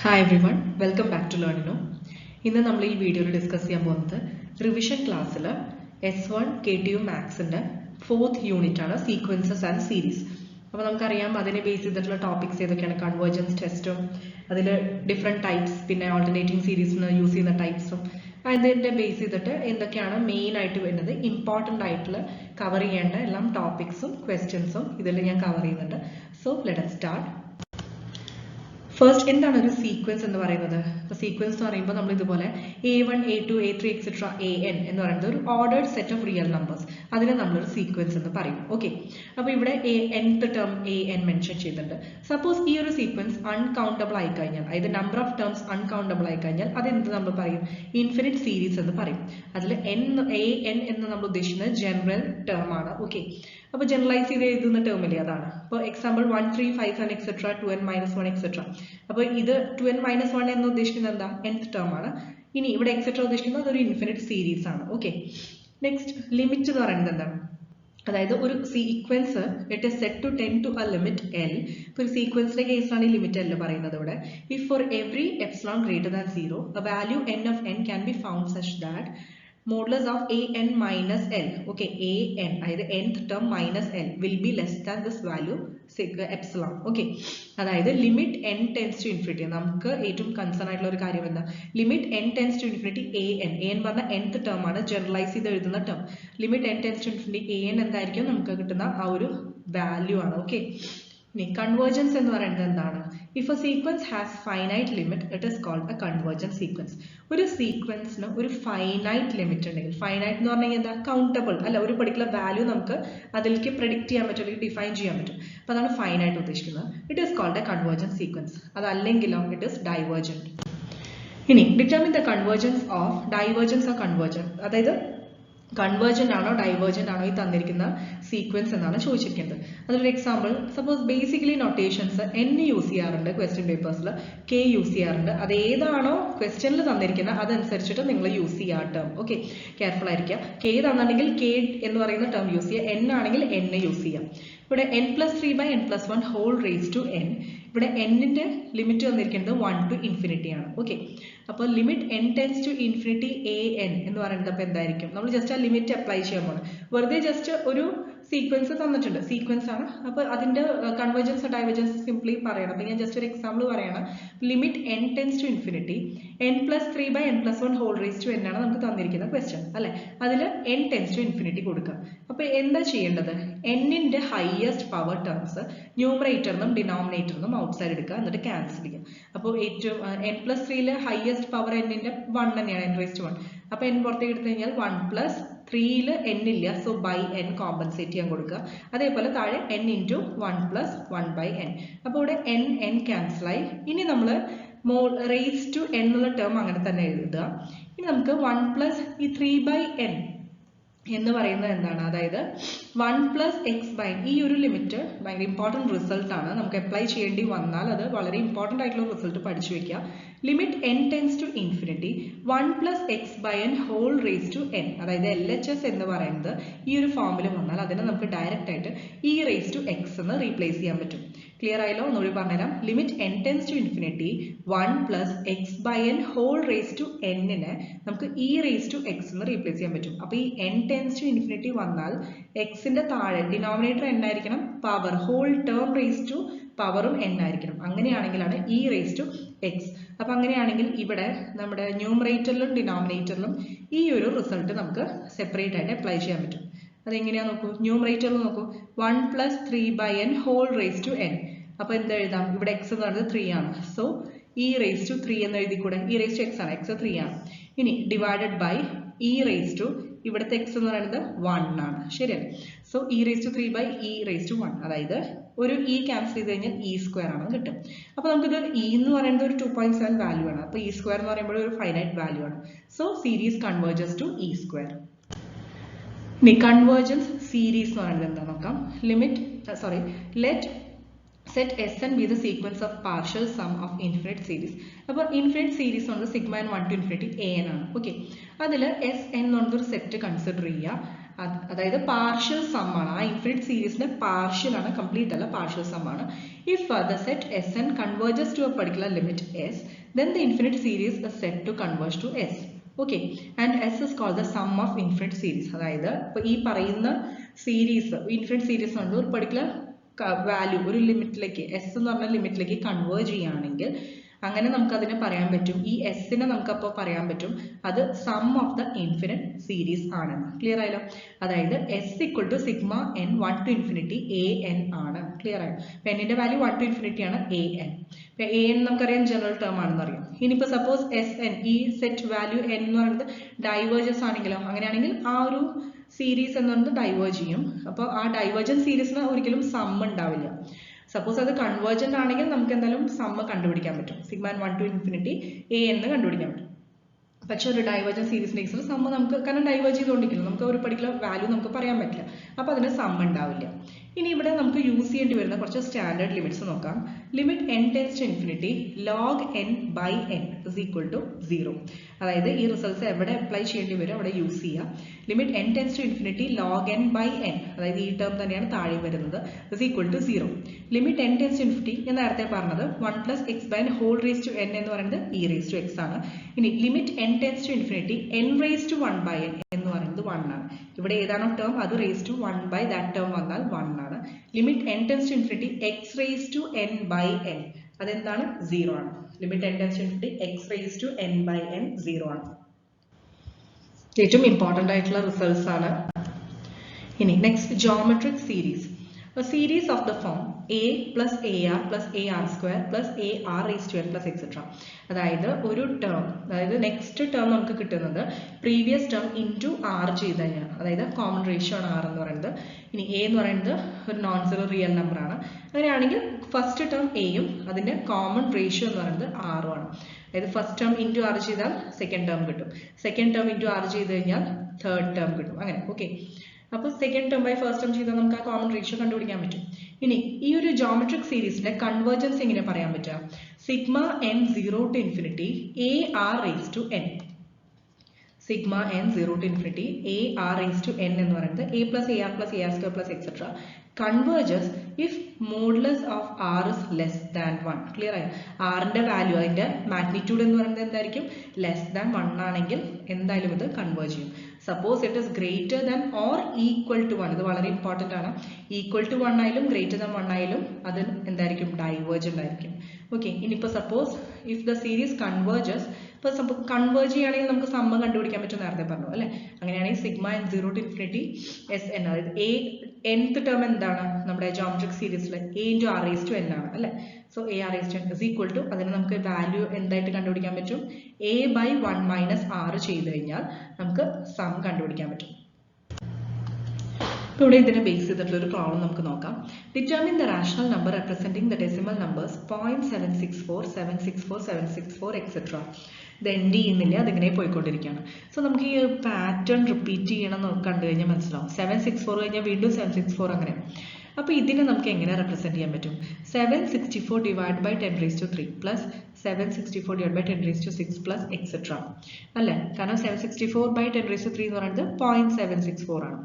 Hi everyone, welcome back to Learn Know. ഇന്ന് നമ്മൾ ഈ വീഡിയോയിൽ ഡിസ്കസ് ചെയ്യാൻ പോകുന്നത് റിവിഷൻ ക്ലാസ്സിൽ S1 KTU മാത്സിന്റെ 4th യൂണിറ്റ് ആണ് സീക്വൻസസ് ആൻഡ് സീരീസ്. അപ്പോൾ നമുക്കറിയാം അതിനെ ബേസ് ചെയ്തിട്ടുള്ള ടോപ്പിക്സ് ഏതൊക്കെയാണ്, കൺവേർജൻസ് ടെസ്റ്റും അതിൽ ഡിഫറെൻറ്റ് ടൈപ്സ്, പിന്നെ ഓൾട്ടർനേറ്റിംഗ് സീരീസിന് യൂസ് ചെയ്യുന്ന ടൈപ്സും അതിൻ്റെ ബേസ് ചെയ്തിട്ട് എന്തൊക്കെയാണ് മെയിൻ ആയിട്ട് വരുന്നത്, ഇമ്പോർട്ടൻ്റ് ആയിട്ടുള്ള കവർ ചെയ്യേണ്ട എല്ലാം ടോപ്പിക്സും ക്വസ്റ്റ്യൻസും ഇതിൽ ഞാൻ കവർ ചെയ്യുന്നുണ്ട്. So let us start. First എന്താണ് ഒരു സീക്വൻസ് എന്ന് പറയുന്നത്? സീക്വൻസ് എന്ന് പറയുമ്പോൾ നമ്മൾ ഇതുപോലെ A1, A2, A3 etcetera AN എന്ന് പറയുന്നത് ഒരു ordered set of real numbers, അതിനെ നമ്മളൊരു സീക്വൻസ് എന്ന് പറയും. ഓക്കെ, അപ്പോൾ ഇവിടെ nth ടേം AN മെൻഷൻ ചെയ്തിട്ടുണ്ട്. സപ്പോസ് ഈ ഒരു സീക്വൻസ് അൺകൗണ്ടബിൾ ആയി കഴിഞ്ഞാൽ, അതായത് നമ്പർ ഓഫ് ടേംസ് അൺകൗണ്ടബിൾ ആയി കഴിഞ്ഞാൽ അതെന്ത് നമ്മൾ പറയും? ഇൻഫിനിറ്റ് സീരീസ് എന്ന് പറയും. അതിൽ AN എന്ന് നമ്മൾ ഉദ്ദേശിക്കുന്നത് ജനറൽ ടേം ആണ്. ഓക്കെ, അപ്പോൾ ജനറലൈസ് ചെയ്ത് എഴുതുന്ന ടേം അല്ലേ അതാണ്. അപ്പോൾ example 1, 3, 5 and etc. 2n - 1 etc. അപ്പോൾ ഇത് 2n - 1 എന്ന് ഉദ്ദേശിക്കുന്നത് എന്താ? nth ടേം ആണ്. ഇനി ഇവിടെ എക്സെട്ര ഉദ്ദേശിക്കുന്നത് അതൊരു ഇൻഫിനിറ്റ് സീരീസ് ആണ്. ഓക്കെ, നെക്സ്റ്റ് ലിമിറ്റ് എന്ന് പറയുന്നത് എന്താണ്? അതായത് ഒരു sequence it is set to tend to a limit L. ഇപ്പോൾ ഒരു സീക്വൻസിന്റെ കേസിലാണ് ഈ ലിമിറ്റ് L പറയുന്നത് ഇവിടെ. If for every epsilon greater than 0 a value n of n can be found such that modulus of an minus L, okay, an അതായത് nth term minus L will be less than this value epsilon. Okay, അതായത് limit n tends to infinity, നമുക്ക് ഏറ്റവും concern ആയിട്ടുള്ള ഒരു കാര്യം എന്താ? Limit n tends to infinity an പറഞ്ഞ nth term ആണ്, ജനറലൈസ് ചെയ്ത് എഴുതുന്ന term. Limit n tends to infinity an എന്തായിരിക്കും? നമുക്ക് കിട്ടുന്ന ആ ഒരു വാല്യൂ ആണ്. ഓക്കെ, ഇനി കൺവേർജൻസ് എന്ന് പറയുന്നത് എന്താണ്? If a sequence has finite limit it is called a convergent sequence. ഒരു സീക്വൻസിന് ഒരു ഫൈനൈറ്റ് ലിമിറ്റ് ഉണ്ടെങ്കിൽ, ഫൈനൈറ്റ് എന്ന് പറഞ്ഞാൽ എന്താ? കൗണ്ടബിൾ അല്ല, ഒരു പെർട്ടിക്കുലർ വാല്യൂ നമുക്ക് അതിലേക്ക് പ്രെഡിക്റ്റ് ചെയ്യാൻ പറ്റും, അല്ലെങ്കിൽ ഡിഫൈൻ ചെയ്യാൻ പറ്റും. അപ്പോൾ അതാണ് ഫൈനൈറ്റ് ഉദ്ദേശിക്കുന്നത്. It is called a convergent sequence. അതല്ലെങ്കിലോ ഇറ്റ് ഈസ് ഡൈവേർജൻറ്റ്. ഇനി determine the convergence of divergence or convergent, അതായത് കൺവേർജന്റ് ആണോ ഡൈവേർജന്റ് ആണോ ഈ തന്നിരിക്കുന്ന സീക്വൻസ് എന്നാണ് ചോദിച്ചിരിക്കുന്നത്. അതിലൊരു example, suppose basically notations n use ചെയ്യാറുണ്ട് ക്വസ്റ്റ്യൻ പേപ്പേഴ്സിൽ, k യൂസ് ചെയ്യാറുണ്ട്. അത് ഏതാണോ ക്വസ്റ്റ്യനിൽ തന്നിരിക്കുന്നത് അതനുസരിച്ചിട്ട് നിങ്ങൾ യൂസ് ചെയ്യുക ടേം. ഓക്കെ, കെയർഫുൾ ആയിരിക്കുക. k തന്നിട്ടുണ്ടെങ്കിൽ k എന്ന് പറയുന്ന ടേം യൂസ് ചെയ്യുക, n ആണെങ്കിൽ n യൂസ് ചെയ്യാം. ഇവിടെ n+3/n+1 whole raise to n. ഇവിടെ n-ന്റെ ലിമിറ്റ് വന്നിരിക്കുന്നത് 1 to infinity ആണ്. ഓക്കെ, അപ്പോൾ limit n tends to infinity an എന്ന് പറയുന്നത് അപ്പോൾ എന്തായിരിക്കും? നമ്മൾ ജസ്റ്റ് ആ ലിമിറ്റ് അപ്ലൈ ചെയ്യാൻ പോകണം. വെറുതെ ജസ്റ്റ് ഒരു സീക്വൻസ് തന്നിട്ടുണ്ട്, സീക്വൻസ് ആണ്, അപ്പോൾ അതിന്റെ കൺവേർജൻസ് ഡൈവേർജൻസ് സിംപ്ലി പറയണം. അപ്പോൾ ഞാൻ ജസ്റ്റ് ഒരു എക്സാമ്പിൾ പറയണം. Limit n tends to infinity n+3/n+1 whole raise to n ആണ് നമുക്ക് തന്നിരിക്കുന്ന ക്വസ്റ്റ്യൻ അല്ലെ. അതിൽ n tends to infinity കൊടുക്കുക. അപ്പോൾ എന്താ ചെയ്യേണ്ടത്? n-ന്റെ ഹയസ്റ്റ് പവർ ടേംസ് ന്യൂമറേറ്ററിനും ഡിനോമിനേറ്ററിനും ഔട്ട്സൈഡ് എടുക്കുക, എന്നിട്ട് ക്യാൻസൽ ചെയ്യുക. അപ്പോൾ ഏറ്റവും n+3 ഹയസ്റ്റ് പവർ n-ന്റെ 1 തന്നെയാണ്, n⁻1. അപ്പോൾ n പുറത്തേക്ക് എടുത്തു കഴിഞ്ഞാൽ 1+3 n ഇല്ല, സോ ബൈ n കോമ്പൻസേറ്റ് ചെയ്യാൻ കൊടുക്കുക. അതേപോലെ താഴെ n × 1+1/n. അപ്പോൾ ഇവിടെ n ക്യാൻസൽ ആയി. ഇനി നമ്മൾ റേസ് ടു n എന്നുള്ള ടേം അങ്ങനെ തന്നെ എഴുതുക. ഇനി നമുക്ക് 1+3/n എന്ന് പറയുന്നത് എന്താണ്? അതായത് 1+x/n. ഈ ഒരു ലിമിറ്റ് ഭയങ്കര ഇമ്പോർട്ടൻറ്റ് റിസൾട്ട് ആണ്. നമുക്ക് അപ്ലൈ ചെയ്യേണ്ടി വന്നാൽ അത് വളരെ ഇമ്പോർട്ടൻ്റ് ആയിട്ടുള്ള റിസൾട്ട് പഠിച്ചു വെക്കുക. Limit n tends to infinity 1+x/n whole raise to n, അതായത് LHS എന്ന് പറയുന്നത് ഈ ഒരു ഫോമിൽ വന്നാൽ അതിനെ നമുക്ക് ഡയറക്റ്റ് ആയിട്ട് e റേസ് ടു x എന്ന് റീപ്ലേസ് ചെയ്യാൻ പറ്റും. ക്ലിയർ ആയല്ലോ? ഒന്നുകൂടി പറഞ്ഞുതരാം. Limit n tends to infinity 1+x/n whole raise to n-നെ നമുക്ക് e റേസ് ടു x എന്ന് റീപ്ലേസ് ചെയ്യാൻ പറ്റും. അപ്പോൾ ഈ n tends to infinity വന്നാൽ x-ന്റെ താഴെ ഡിനോമിനേറ്റർ n ആയിരിക്കണം, power whole term raise to പവറും n ആയിരിക്കണം. അങ്ങനെയാണെങ്കിലാണ് e റേസ് ടു x. അപ്പം അങ്ങനെയാണെങ്കിൽ ഇവിടെ നമ്മുടെ ന്യൂമറേറ്ററിലും ഡിനോമിനേറ്ററിലും ഈ ഒരു റിസൾട്ട് നമുക്ക് സെപ്പറേറ്റ് ആയിട്ട് അപ്ലൈ ചെയ്യാൻ പറ്റും. അതെങ്ങനെയാ നോക്കൂ, ന്യൂമറേറ്ററിൽ നോക്കൂ, 1+3/n whole raise to n. അപ്പോൾ എന്താ എഴുതാം? ഇവിടെ x എന്ന് പറയുന്നത് 3 ആണ്, സോ e റേസ് ടു 3 എന്ന് എഴുതിക്കൂടെ? e റേസ് ടു x ആണ്, x 3 ആണ്. ഇനി divided by e raise to ഇവിടുത്തെ x എന്ന് പറയുന്നത് 1 ആണ്, ശരിയല്ലേ? So e raise to 3/e raise to 1, അതായത് ഒരു e ക്യാൻസൽ ചെയ്ത് കഴിഞ്ഞാൽ e² ആണ് കിട്ടും. അപ്പോൾ നമുക്കിത് e എന്ന് പറയുന്നത് ഒരു 2.7 വാല്യൂ ആണ്. അപ്പോൾ e² എന്ന് പറയുമ്പോൾ ഒരു ഫൈനൈറ്റ് വാല്യൂ ആണ്. So series converges to e². ഇനി കൺവേർജൻസ് സീരീസ് എന്ന് പറയുന്നത് എന്താ നോക്കാം. Let set Sn be the sequence of partial sum of infinite series. അപ്പോൾ ഇൻഫിനിറ്റ് സീരീസ് ഉണ്ട് sigma n 1 to infinity an ആണ്. ഓക്കെ, അതിൽ Sn എന്നൊരു സെറ്റ് കൺസിഡർ ചെയ്യുക. അതായത് പാർഷ്യൽ സം ആണ്. ആ ഇൻഫിനിറ്റ് സീരീസിന്റെ പാർഷ്യൽ ആണ്, കംപ്ലീറ്റ് അല്ല, പാർഷ്യൽ സം ആണ്. If the set Sn converges to a particular limit S, then the infinite series is said to converge to S. Okay, and S is called the sum of infinite series. അതായത് ഇപ്പോൾ ഈ പറയുന്ന series infinite series കൊണ്ട് ഒരു particular value ഒരു ലിമിറ്റിലേക്ക് S എന്ന് പറഞ്ഞ ലിമിറ്റിലേക്ക് converge ചെയ്യുകയാണെങ്കിൽ അങ്ങനെ നമുക്ക് അതിനെ പറയാൻ പറ്റും ഈ എസിനെ നമുക്ക് അപ്പോൾ പറയാൻ പറ്റും അത് sum of the infinite series ആണെന്ന്. ക്ലിയർ ആയല്ലോ? അതായത് S equal to sigma N 1 to infinity a n ആണ്. ക്ലിയർ ആയോ? എന്നിന്റെ വാല്യൂ 1 to infinity ആണ് a n. a n നമുക്കറിയാം ജനറൽ ടേം ആണെന്ന് അറിയാം. ഇനിയിപ്പോൾ സപ്പോസ് എസ് എൻ ഈ സെറ്റ് വാല്യൂ n എന്ന് പറയുന്നത് ഡൈവേർജൻസ് ആണെങ്കിലോ, അങ്ങനെയാണെങ്കിൽ ആ ഒരു സീരീസ് എന്ന് പറയുന്നത് ഡൈവേർജ് ചെയ്യും. അപ്പോൾ ആ ഡൈവേർജൻസ് സീരീസിന് ഒരിക്കലും സം ഉണ്ടാവില്ല. സപ്പോസ് അത് കൺവേർജന്റ് ആണെങ്കിൽ നമുക്ക് എന്തായാലും സമ്മ് കണ്ടുപിടിക്കാൻ പറ്റും. സിഗ്മ 1 to infinity a എന്ന് കണ്ടുപിടിക്കാൻ പറ്റും. പക്ഷെ ഒരു ഡൈവേർജൻസ് സീരീസിന്റെ കേസിൽ സമ്മ് നമുക്ക് കാരണം ഡൈവേർജ് ചെയ്തുകൊണ്ടിരിക്കുന്നു, നമുക്ക് ഒരു പർട്ടിക്കുലർ വാല്യൂ നമുക്ക് പറയാൻ പറ്റില്ല, അപ്പോൾ അതിന് സമ്മ് ഉണ്ടാവില്ല. ഇനി ഇവിടെ നമുക്ക് യൂസ് ചെയ്യേണ്ടി വരുന്ന കുറച്ച് സ്റ്റാൻഡേർഡ് ലിമിറ്റ്സ് നോക്കാം. Limit n tends to infinity log n by n is equal to 0. അതായത് ഈ റിസൾട്ട്സ് എവിടെ അപ്ലൈ ചെയ്യേണ്ടി വരും അവിടെ യൂസ് ചെയ്യുക. Limit n tends to infinity log n by n, അതായത് ഈ ടേം തന്നെയാണ് താഴെ വരുന്നത്, is equal to 0. Limit n tends to infinity ഞാൻ നേരത്തെ പറഞ്ഞത് 1 plus x by n whole raised to n എന്ന് പറയുന്നത് e raised to x ആണ്. ഇനി limit n tends to infinity n raised to 1 by n എന്ന് പറയുന്നത് 1 ആണ്. ഇവിടെ ഏതാണോ ടേം അത് raised to 1 by that term വന്നാൽ 1 ആണ്. Limit n tends to infinity x raised to n by n അതെന്താണ് 0 ആണ്. Limit n tends to infinity x raised to n by n 0 ആണ്. ഏറ്റവും ഇമ്പോർട്ടൻ്റ് ആയിട്ടുള്ള റിസൾട്ട്സ് ആണ്. ഇനി next geometric series. A series of the form a plus ar plus ar square plus ar raised to n plus etc. അതായത് ഒരു term, അതായത് next term നമുക്ക് കിട്ടുന്നത് പ്രീവിയസ് ടേം ഇൻറ്റു ആർ ചെയ്ത് കഴിഞ്ഞാൽ, അതായത് കോമൺ റേഷ്യോ ആണ് ആർ എന്ന് പറയുന്നത്. ഇനി എ എന്ന് പറയുന്നത് ഒരു നോൺ സീറോ റിയൽ നമ്പർ ആണ്. അങ്ങനെയാണെങ്കിൽ ഫസ്റ്റ് ടേം എയും അതിൻ്റെ കോമൺ റേഷ്യോ എന്ന് പറയുന്നത് ആറും ആണ്. അതായത് ഫസ്റ്റ് ടേം ഇൻറ്റു ആർ ചെയ്താൽ സെക്കൻഡ് ടേം കിട്ടും, സെക്കൻഡ് ടേം ഇൻറ്റു ആർ ചെയ്ത് കഴിഞ്ഞാൽ തേർഡ് ടേം കിട്ടും. അങ്ങനെ ഓക്കെ. അപ്പോൾ second term by first term ചെയ്താൽ നമുക്ക് ആ കോമൺ റേഷ്യോ കണ്ടുപിടിക്കാൻ പറ്റും. ഇനി ഈ ഒരു ജോമെട്രിക് സീരീസിന്റെ കൺവേർജൻസ് എങ്ങനെ പറയാൻ പറ്റുക? Sigma n 0 to infinity a r raised to n. Sigma n 0 to infinity a r raised to n എന്ന് പറയുന്നത് a plus ar plus ar square plus etc. converges if modulus of r is less than 1. Clear ആയോ? ആറിന്റെ value അതിന്റെ magnitude എന്ന് പറയുന്നത് എന്തായിരിക്കും? Less than 1 ആണെങ്കിൽ എന്തായാലും ഇത് കൺവേർജ് ചെയ്യും. Suppose it is greater than or equal to 1, ഇത് വളരെ ഇമ്പോർട്ടൻ്റ് ആണ്. ഈക്വൽ ടു 1 ആയാലും ഗ്രേറ്റർ ദാൻ 1 ആയാലും അത് എന്തായിരിക്കും? ഡൈവേർജന്റ് ആയിരിക്കും. ഓക്കെ. ഇനിയിപ്പോൾ suppose if the series converges, ഇപ്പോൾ സപ്പോസ് കൺവേർജ് ചെയ്യുകയാണെങ്കിൽ നമുക്ക് സമ്മ് കണ്ടുപിടിക്കാൻ പറ്റും, നേരത്തെ പറഞ്ഞു അല്ലേ? അങ്ങനെയാണെങ്കിൽ sigma n 0 to infinity S N, അതായത് എ nth ടേം എന്താണ് നമ്മുടെ ജോമെട്രിക് സീരീസിൽ a into r raised to n ആണ് അല്ലേ? So a r raised to n is equal to, അതിന് നമുക്ക് വാല്യൂ എന്തായിട്ട് കണ്ടുപിടിക്കാൻ പറ്റും? a by 1 minus r ചെയ്ത് കഴിഞ്ഞാൽ നമുക്ക് സം കണ്ടുപിടിക്കാൻ പറ്റും. ഇപ്പോൾ ഇവിടെ ഇതിനെ ബേസ് ചെയ്തിട്ടുള്ള ഒരു പ്രോബ്ലം നമുക്ക് നോക്കാം. Determine the rational number representing the decimal numbers 0.764 764 764 etcetera. ഇത് എൻഡ് ചെയ്യുന്നില്ല, അതിങ്ങനെ പോയിക്കൊണ്ടിരിക്കുകയാണ്. സോ നമുക്ക് ഈ പാറ്റേൺ റിപ്പീറ്റ് ചെയ്യണം എന്ന് കണ്ടു കഴിഞ്ഞാൽ മനസ്സിലാവും. 764 കഴിഞ്ഞാൽ വീണ്ടും 764 അങ്ങനെ. അപ്പോൾ ഇതിനെ നമുക്ക് എങ്ങനെ റെപ്രസെന്റ് ചെയ്യാൻ പറ്റും? 764 divided by 10 raised to 3 plus 764 divided by 10 raised to 6 plus etc. അല്ലേ? കാരണം 764 by 10 raised to 3 എന്ന് പറയുന്നത് 0.764 ആണ്.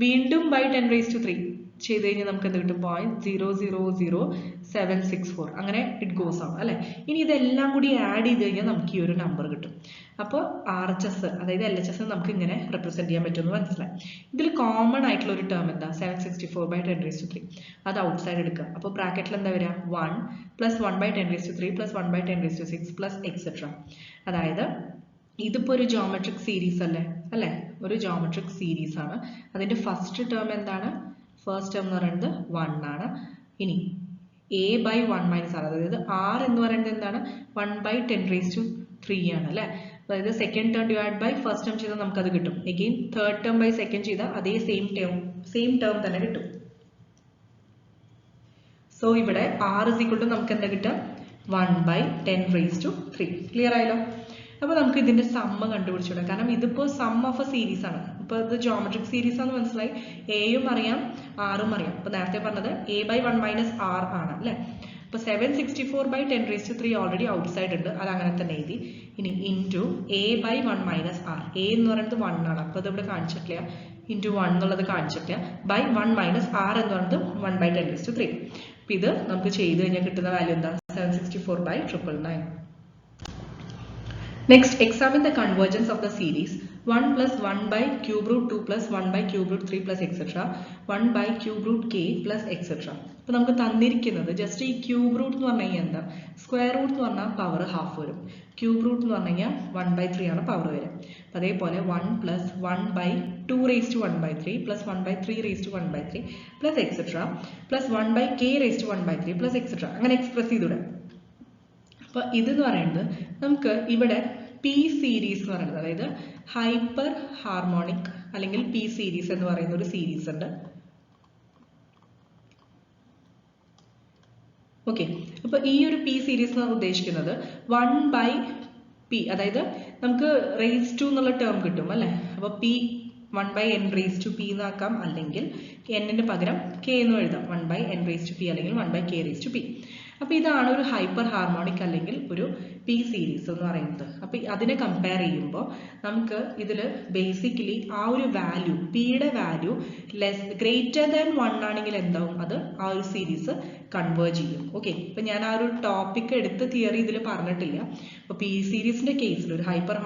വീണ്ടും by 10 raised to 3 ചെയ്ത് കഴിഞ്ഞാൽ നമുക്ക് എന്ത് കിട്ടും? 0.000764. അങ്ങനെ ഇറ്റ് ഗോസ് ആണ് അല്ലേ? ഇനി ഇതെല്ലാം കൂടി ആഡ് ചെയ്ത് കഴിഞ്ഞാൽ നമുക്ക് ഈ ഒരു നമ്പർ കിട്ടും. അപ്പോൾ RHS അതായത് LHS നമുക്ക് ഇങ്ങനെ റെപ്രസെന്റ് ചെയ്യാൻ പറ്റുമെന്ന് മനസ്സിലായി. ഇതിൽ കോമൺ ആയിട്ടുള്ള ഒരു ടേം എന്താ? 764 by 10 raised to 3. അത് ഔട്ട്സൈഡ് എടുക്കുക. അപ്പോൾ ബ്രാക്കറ്റിൽ എന്താ വരിക? 1 plus 1 by 10 raised to 3 plus 1 by 10 raised to 6 plus etc. അതായത് ഇതിപ്പോൾ ഒരു ജോമെട്രിക് സീരീസ് അല്ലേ? ഒരു ജോമെട്രിക് സീരീസ് ആണ്. അതിന്റെ ഫസ്റ്റ് ടേം എന്താണ്? ഫസ്റ്റ് ടേം എന്ന് പറയുന്നത് 1 ആണ്. ഇനി a by 1 minus r, അതായത് r എന്ന് പറയുന്നത് എന്താണ്? 1 by 10 raised to 3 ആണ് അല്ലേ? അതായത് second term divide by first term ചെയ്താൽ നമുക്കത് കിട്ടും. Again third term by second ചെയ്താൽ അതേ സെയിം ടേം തന്നെ കിട്ടും. സോ ഇവിടെ r is equal to നമുക്ക് എന്താ കിട്ടുക? 1 by 10 raised to 3. ക്ലിയർ ആയല്ലോ? അപ്പോൾ നമുക്ക് ഇതിന്റെ സമ്മ് കണ്ടുപിടിച്ചുകൂടാം. കാരണം ഇതിപ്പോൾ സം ഓഫ് എ സീരീസ് ആണ്. ഇപ്പോൾ ഇത് ജോമെട്രിക് സീരീസ് ആണെന്ന് മനസ്സിലായി. എയും അറിയാം ആറും അറിയാം. അപ്പോൾ നേരത്തെ പറഞ്ഞത് a by 1 minus r ആണ് അല്ലേ? അപ്പോൾ 764 by 10 raised to 3 already outside ഉണ്ട്, അത് അങ്ങനെ തന്നെ എഴുതി. ഇനി into a by 1 minus r, a എന്ന് പറയുന്നത് 1 ആണ്, അപ്പോൾ അത് ഇവിടെ കാണിച്ചിട്ടില്ല. ഇൻറ്റു 1 എന്നുള്ളത് കാണിച്ചിട്ടില്ല. ബൈ 1 minus r എന്ന് പറയുന്നത് 1 by 10 raised to 3. അപ്പോൾ ഇത് നമുക്ക് ചെയ്ത് കഴിഞ്ഞാൽ കിട്ടുന്ന വാല്യൂ എന്താ 764/999. Next, examine the convergence of the series 1 plus 1 by cube root 2 plus 1 by cube root 3 plus etc. 1 by cube root k plus etc. അപ്പോൾ നമുക്ക് തന്നിരിക്കുന്നത് ജസ്റ്റ് ഈ ക്യൂബ് റൂട്ട് എന്ന് പറഞ്ഞു കഴിഞ്ഞാൽ എന്താ, സ്ക്വയർ റൂട്ട് എന്ന് പറഞ്ഞാൽ പവർ ഹാഫ് വരും, ക്യൂബ് റൂട്ട് എന്ന് പറഞ്ഞു കഴിഞ്ഞാൽ 1/3 ആണ് പവർ വരും. അതേപോലെ 1 plus 1 by 2 raised to 1/3 plus 1 by 3 raised to 1/3 plus etc. plus 1 by k raised to 1/3 plus etc. അങ്ങനെ എക്സ്പ്രസ് ചെയ്തൂടെ. അപ്പോൾ ഇതെന്ന് പറയുന്നത് നമുക്ക് ഇവിടെ പി സീരീസ് എന്ന് പറയുന്നത്, അതായത് ഹൈപ്പർ ഹാർമോണിക് അല്ലെങ്കിൽ പി സീരീസ് എന്ന് പറയുന്ന ഒരു സീരീസ് ഉണ്ട്. ഓക്കെ, അപ്പോൾ ഈ ഒരു പി സീരീസ് എന്ന് ഉദ്ദേശിക്കുന്നത് 1/p, അതായത് നമുക്ക് റേസ് ടു എന്നുള്ള ടേം കിട്ടും അല്ലേ. അപ്പോൾ P 1/n raised to p എന്നാക്കാം, അല്ലെങ്കിൽ n പകരം k എന്ന് എഴുതാം. 1/n raised to p അല്ലെങ്കിൽ 1/k raised to p. അപ്പോൾ ഇതാണ് ഒരു ഹൈപ്പർ ഹാർമോണിക് അല്ലെങ്കിൽ ഒരു പി സീരീസ് എന്ന് പറയുന്നത്. അപ്പോൾ അതിനെ കമ്പയർ ചെയ്യുമ്പോൾ നമുക്ക് ഇതിൽ ബേസിക്കലി ആ ഒരു വാല്യൂ, പിയുടെ വാല്യൂ ഗ്രേറ്റർ ദാൻ 1 ആണെങ്കിൽ എന്താവും, അത് ആ ഒരു സീരീസ് കൺവേർജ് ചെയ്യും. ഓക്കെ, ഇപ്പം ഞാൻ ആ ഒരു ടോപ്പിക് എടുത്ത് തിയറി ഇതിൽ പറഞ്ഞിട്ടില്ല. അപ്പോൾ പി സീരീസിന്റെ കേസിൽ ഒരു ഹൈപ്പർ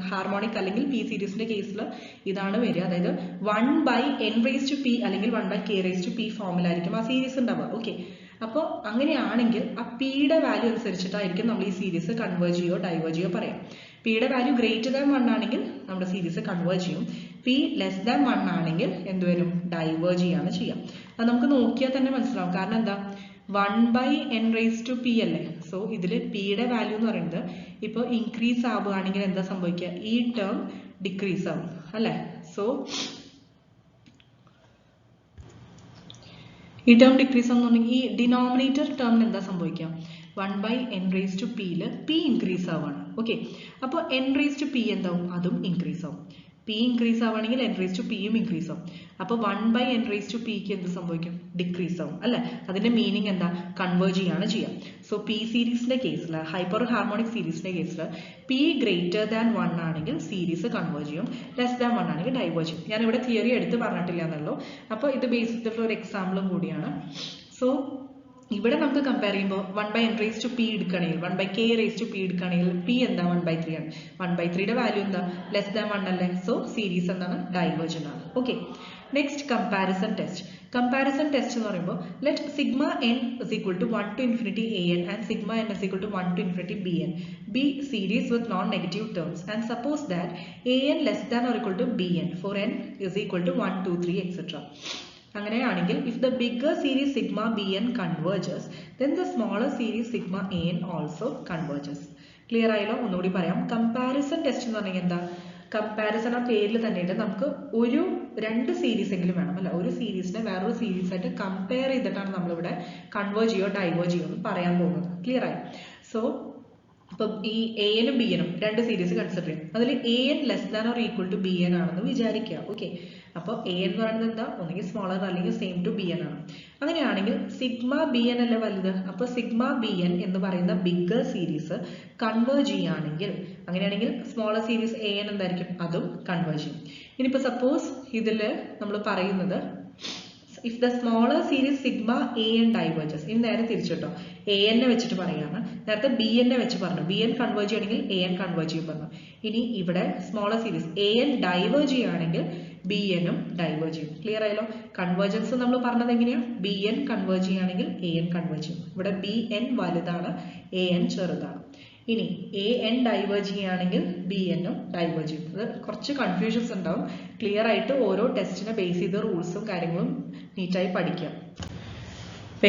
ഹാർമോണിക് അല്ലെങ്കിൽ പി സീരീസിന്റെ കേസിൽ ഇതാണ് വരിക, അതായത് 1/n raised to p അല്ലെങ്കിൽ 1/k raised to p ഫോമിലായിരിക്കും ആ സീരീസ് ഉണ്ടാവുക. ഓക്കെ, അപ്പോൾ അങ്ങനെയാണെങ്കിൽ ആ പിയുടെ വാല്യൂ അനുസരിച്ചിട്ടായിരിക്കും നമ്മൾ ഈ സീരീസ് കൺവേർജ് ചെയ്യോ ഡൈവേർജ് ചെയ്യോ പറയാം. പിയുടെ വാല്യൂ ഗ്രേറ്റർ ദാൻ 1 ആണെങ്കിൽ നമ്മുടെ സീരീസ് കൺവേർജ് ചെയ്യും, പി ലെസ് ദാൻ 1 ആണെങ്കിൽ എന്തുവരും, ഡൈവേർജ് ചെയ്യാണ് ചെയ്യാം. അത് നമുക്ക് നോക്കിയാൽ തന്നെ മനസ്സിലാവും. കാരണം എന്താ, 1/n raised to p അല്ലേ. സോ ഇതിൽ പിയുടെ വാല്യൂ എന്ന് പറയുന്നത് ഇപ്പോൾ ഇൻക്രീസ് ആവുകയാണെങ്കിൽ എന്താ സംഭവിക്കുക, ഈ ടേം ഡിക്രീസ് ആവും അല്ലേ. സോ ഈ ടേം ഡിക്രീസ് ആണെന്നുണ്ടെങ്കിൽ ഈ ഡിനോമിനേറ്റർ ടേമിന് എന്താ സംഭവിക്കുക, 1/n raised to p ല് p ഇൻക്രീസ് ആവുകയാണ്. ഓക്കെ, അപ്പോൾ n raised to p എന്താവും, അതും ഇൻക്രീസ് ആവും. p ഇൻക്രീസ് ആവുകയാണെങ്കിൽ n raised to p യും ഇൻക്രീസ് ആവും. അപ്പോൾ 1/n raised to p ക്ക് എന്ത് സംഭവിക്കും, ഡിക്രീസ് ആവും അല്ലേ. അതിന്റെ മീനിങ് എന്താ, കൺവേർജ് ചെയ്യാണ് ചെയ്യാം. സോ പി സീരീസിന്റെ കേസിൽ, ഹൈപ്പർ ഹാർമോണിക് സീരീസിന്റെ കേസിൽ p ഗ്രേറ്റർ ദാൻ 1 ആണെങ്കിൽ സീരീസ് കൺവേർജ് ചെയ്യും, ലെസ് ദാൻ 1 ആണെങ്കിൽ ഡൈവേർജ് ചെയ്യും. ഞാൻ ഇവിടെ തിയറി എടുത്ത് പറഞ്ഞിട്ടില്ല എന്നുള്ളൂ. അപ്പോൾ ഇത് ബേസ് ചെയ്തിട്ടുള്ള ഒരു എക്സാമ്പിളും കൂടിയാണ്. സോ ഇവിടെ നമുക്ക് കമ്പയർ ചെയ്യുമ്പോൾ 1/n raised to p എടുക്കുകയാണെങ്കിൽ 1/k raised to p എടുക്കുകയാണെങ്കിൽ p എന്താ 1/3 ആണ്. 1/3യുടെ വാല്യൂ എന്താ, ലെസ് ദാൻ 1 അല്ലേ. സോ സീരീസ് എന്താണ്, ഡൈവേർജന്റ് ആണ്. Okay, next comparison test. Comparison test എന്ന് പറയുമ്പോൾ let sigma n is equal to 1 to infinity an and sigma n is equal to 1 to infinity bn be series with non-negative terms, and suppose that an less than or equal to bn for n is equal to 1, 2, 3 etc. അങ്ങനെയാണെങ്കിൽ if the bigger series sigma bn converges, then the smaller series sigma an also converges. Clear ആയല്ലോ? ഒന്നുകൂടി പറയാം. Comparison test എന്ന് പറഞ്ഞാൽ എന്താ, comparison ആ പേരിൽ തന്നെയുണ്ട്. നമുക്ക് രണ്ട് സീരീസ് എങ്കിലും വേണം അല്ല, ഒരു സീരീസിനെ വേറൊരു സീരീസ് ആയിട്ട് കമ്പയർ ചെയ്തിട്ടാണ് നമ്മളിവിടെ കൺവേർജ് ചെയ്യോ ഡൈവേർജ് ചെയ്യോ എന്ന് പറയാൻ പോകുന്നത്. ക്ലിയർ ആയി? സോ അപ്പം ഈ എനും ബി എനും രണ്ട് സീരീസ് കൺസിഡർ ചെയ്യും. അതിൽ A N less than or equal to B N ആണെന്ന് വിചാരിക്കുക. ഓക്കെ, അപ്പോൾ എ എന്ന് പറയുന്നത് എന്താ, ഒന്നെങ്കിൽ സ്മോളർ അല്ലെങ്കിൽ സെയിം ടു ബി എൻ ആണ്. അങ്ങനെയാണെങ്കിൽ സിഗ്മ ബി എൻ അല്ലേ വലുത്. അപ്പോൾ സിഗ്മ ബി എൻ എന്ന് പറയുന്ന ബിഗ്ഗർ സീരീസ് കൺവേർജ് ചെയ്യുകയാണെങ്കിൽ, അങ്ങനെയാണെങ്കിൽ സ്മോളർ സീരീസ് എ എൻ എന്തായിരിക്കും, അതും കൺവേർജ് ചെയ്യും. ഇനിയിപ്പോൾ സപ്പോസ് ഇതിൽ നമ്മൾ പറയുന്നത് if the smaller series sigma an diverges, ഇനി നേരെ തിരിച്ചിട്ടോ, a n വെച്ചിട്ട് പറയാണ്, നേരത്തെ b n വെച്ച് പറഞ്ഞു, b n കൺവേർജ് ചെയ്യണമെങ്കിൽ a n കൺവേർജ് ചെയ്യും പറഞ്ഞു. ഇനി ഇവിടെ smaller series a n diverge ചെയ്യുകയാണെങ്കിൽ b n ഉം ഡൈവേർജ് ചെയ്യും. ക്ലിയർ ആയല്ലോ? കൺവേർജൻസ് നമ്മൾ പറഞ്ഞത് എങ്ങനെയാണ്, b n കൺവേർജ് ചെയ്യുകയാണെങ്കിൽ a n കൺവേർജ് ചെയ്യും. ഇവിടെ b n വലുതാണ്, a n ചെറുതാണ്. ഇനി എ എൻ ഡൈവേർജ് ചെയ്യുകയാണെങ്കിൽ ബി എന്നും ഡൈവേർജ് ചെയ്യും. അത് കുറച്ച് കൺഫ്യൂഷൻസ് ഉണ്ടാവും. ക്ലിയർ ആയിട്ട് ഓരോ ടെസ്റ്റിനെ ബേസ് ചെയ്ത റൂൾസും കാര്യങ്ങളും നീറ്റായി പഠിക്കാം.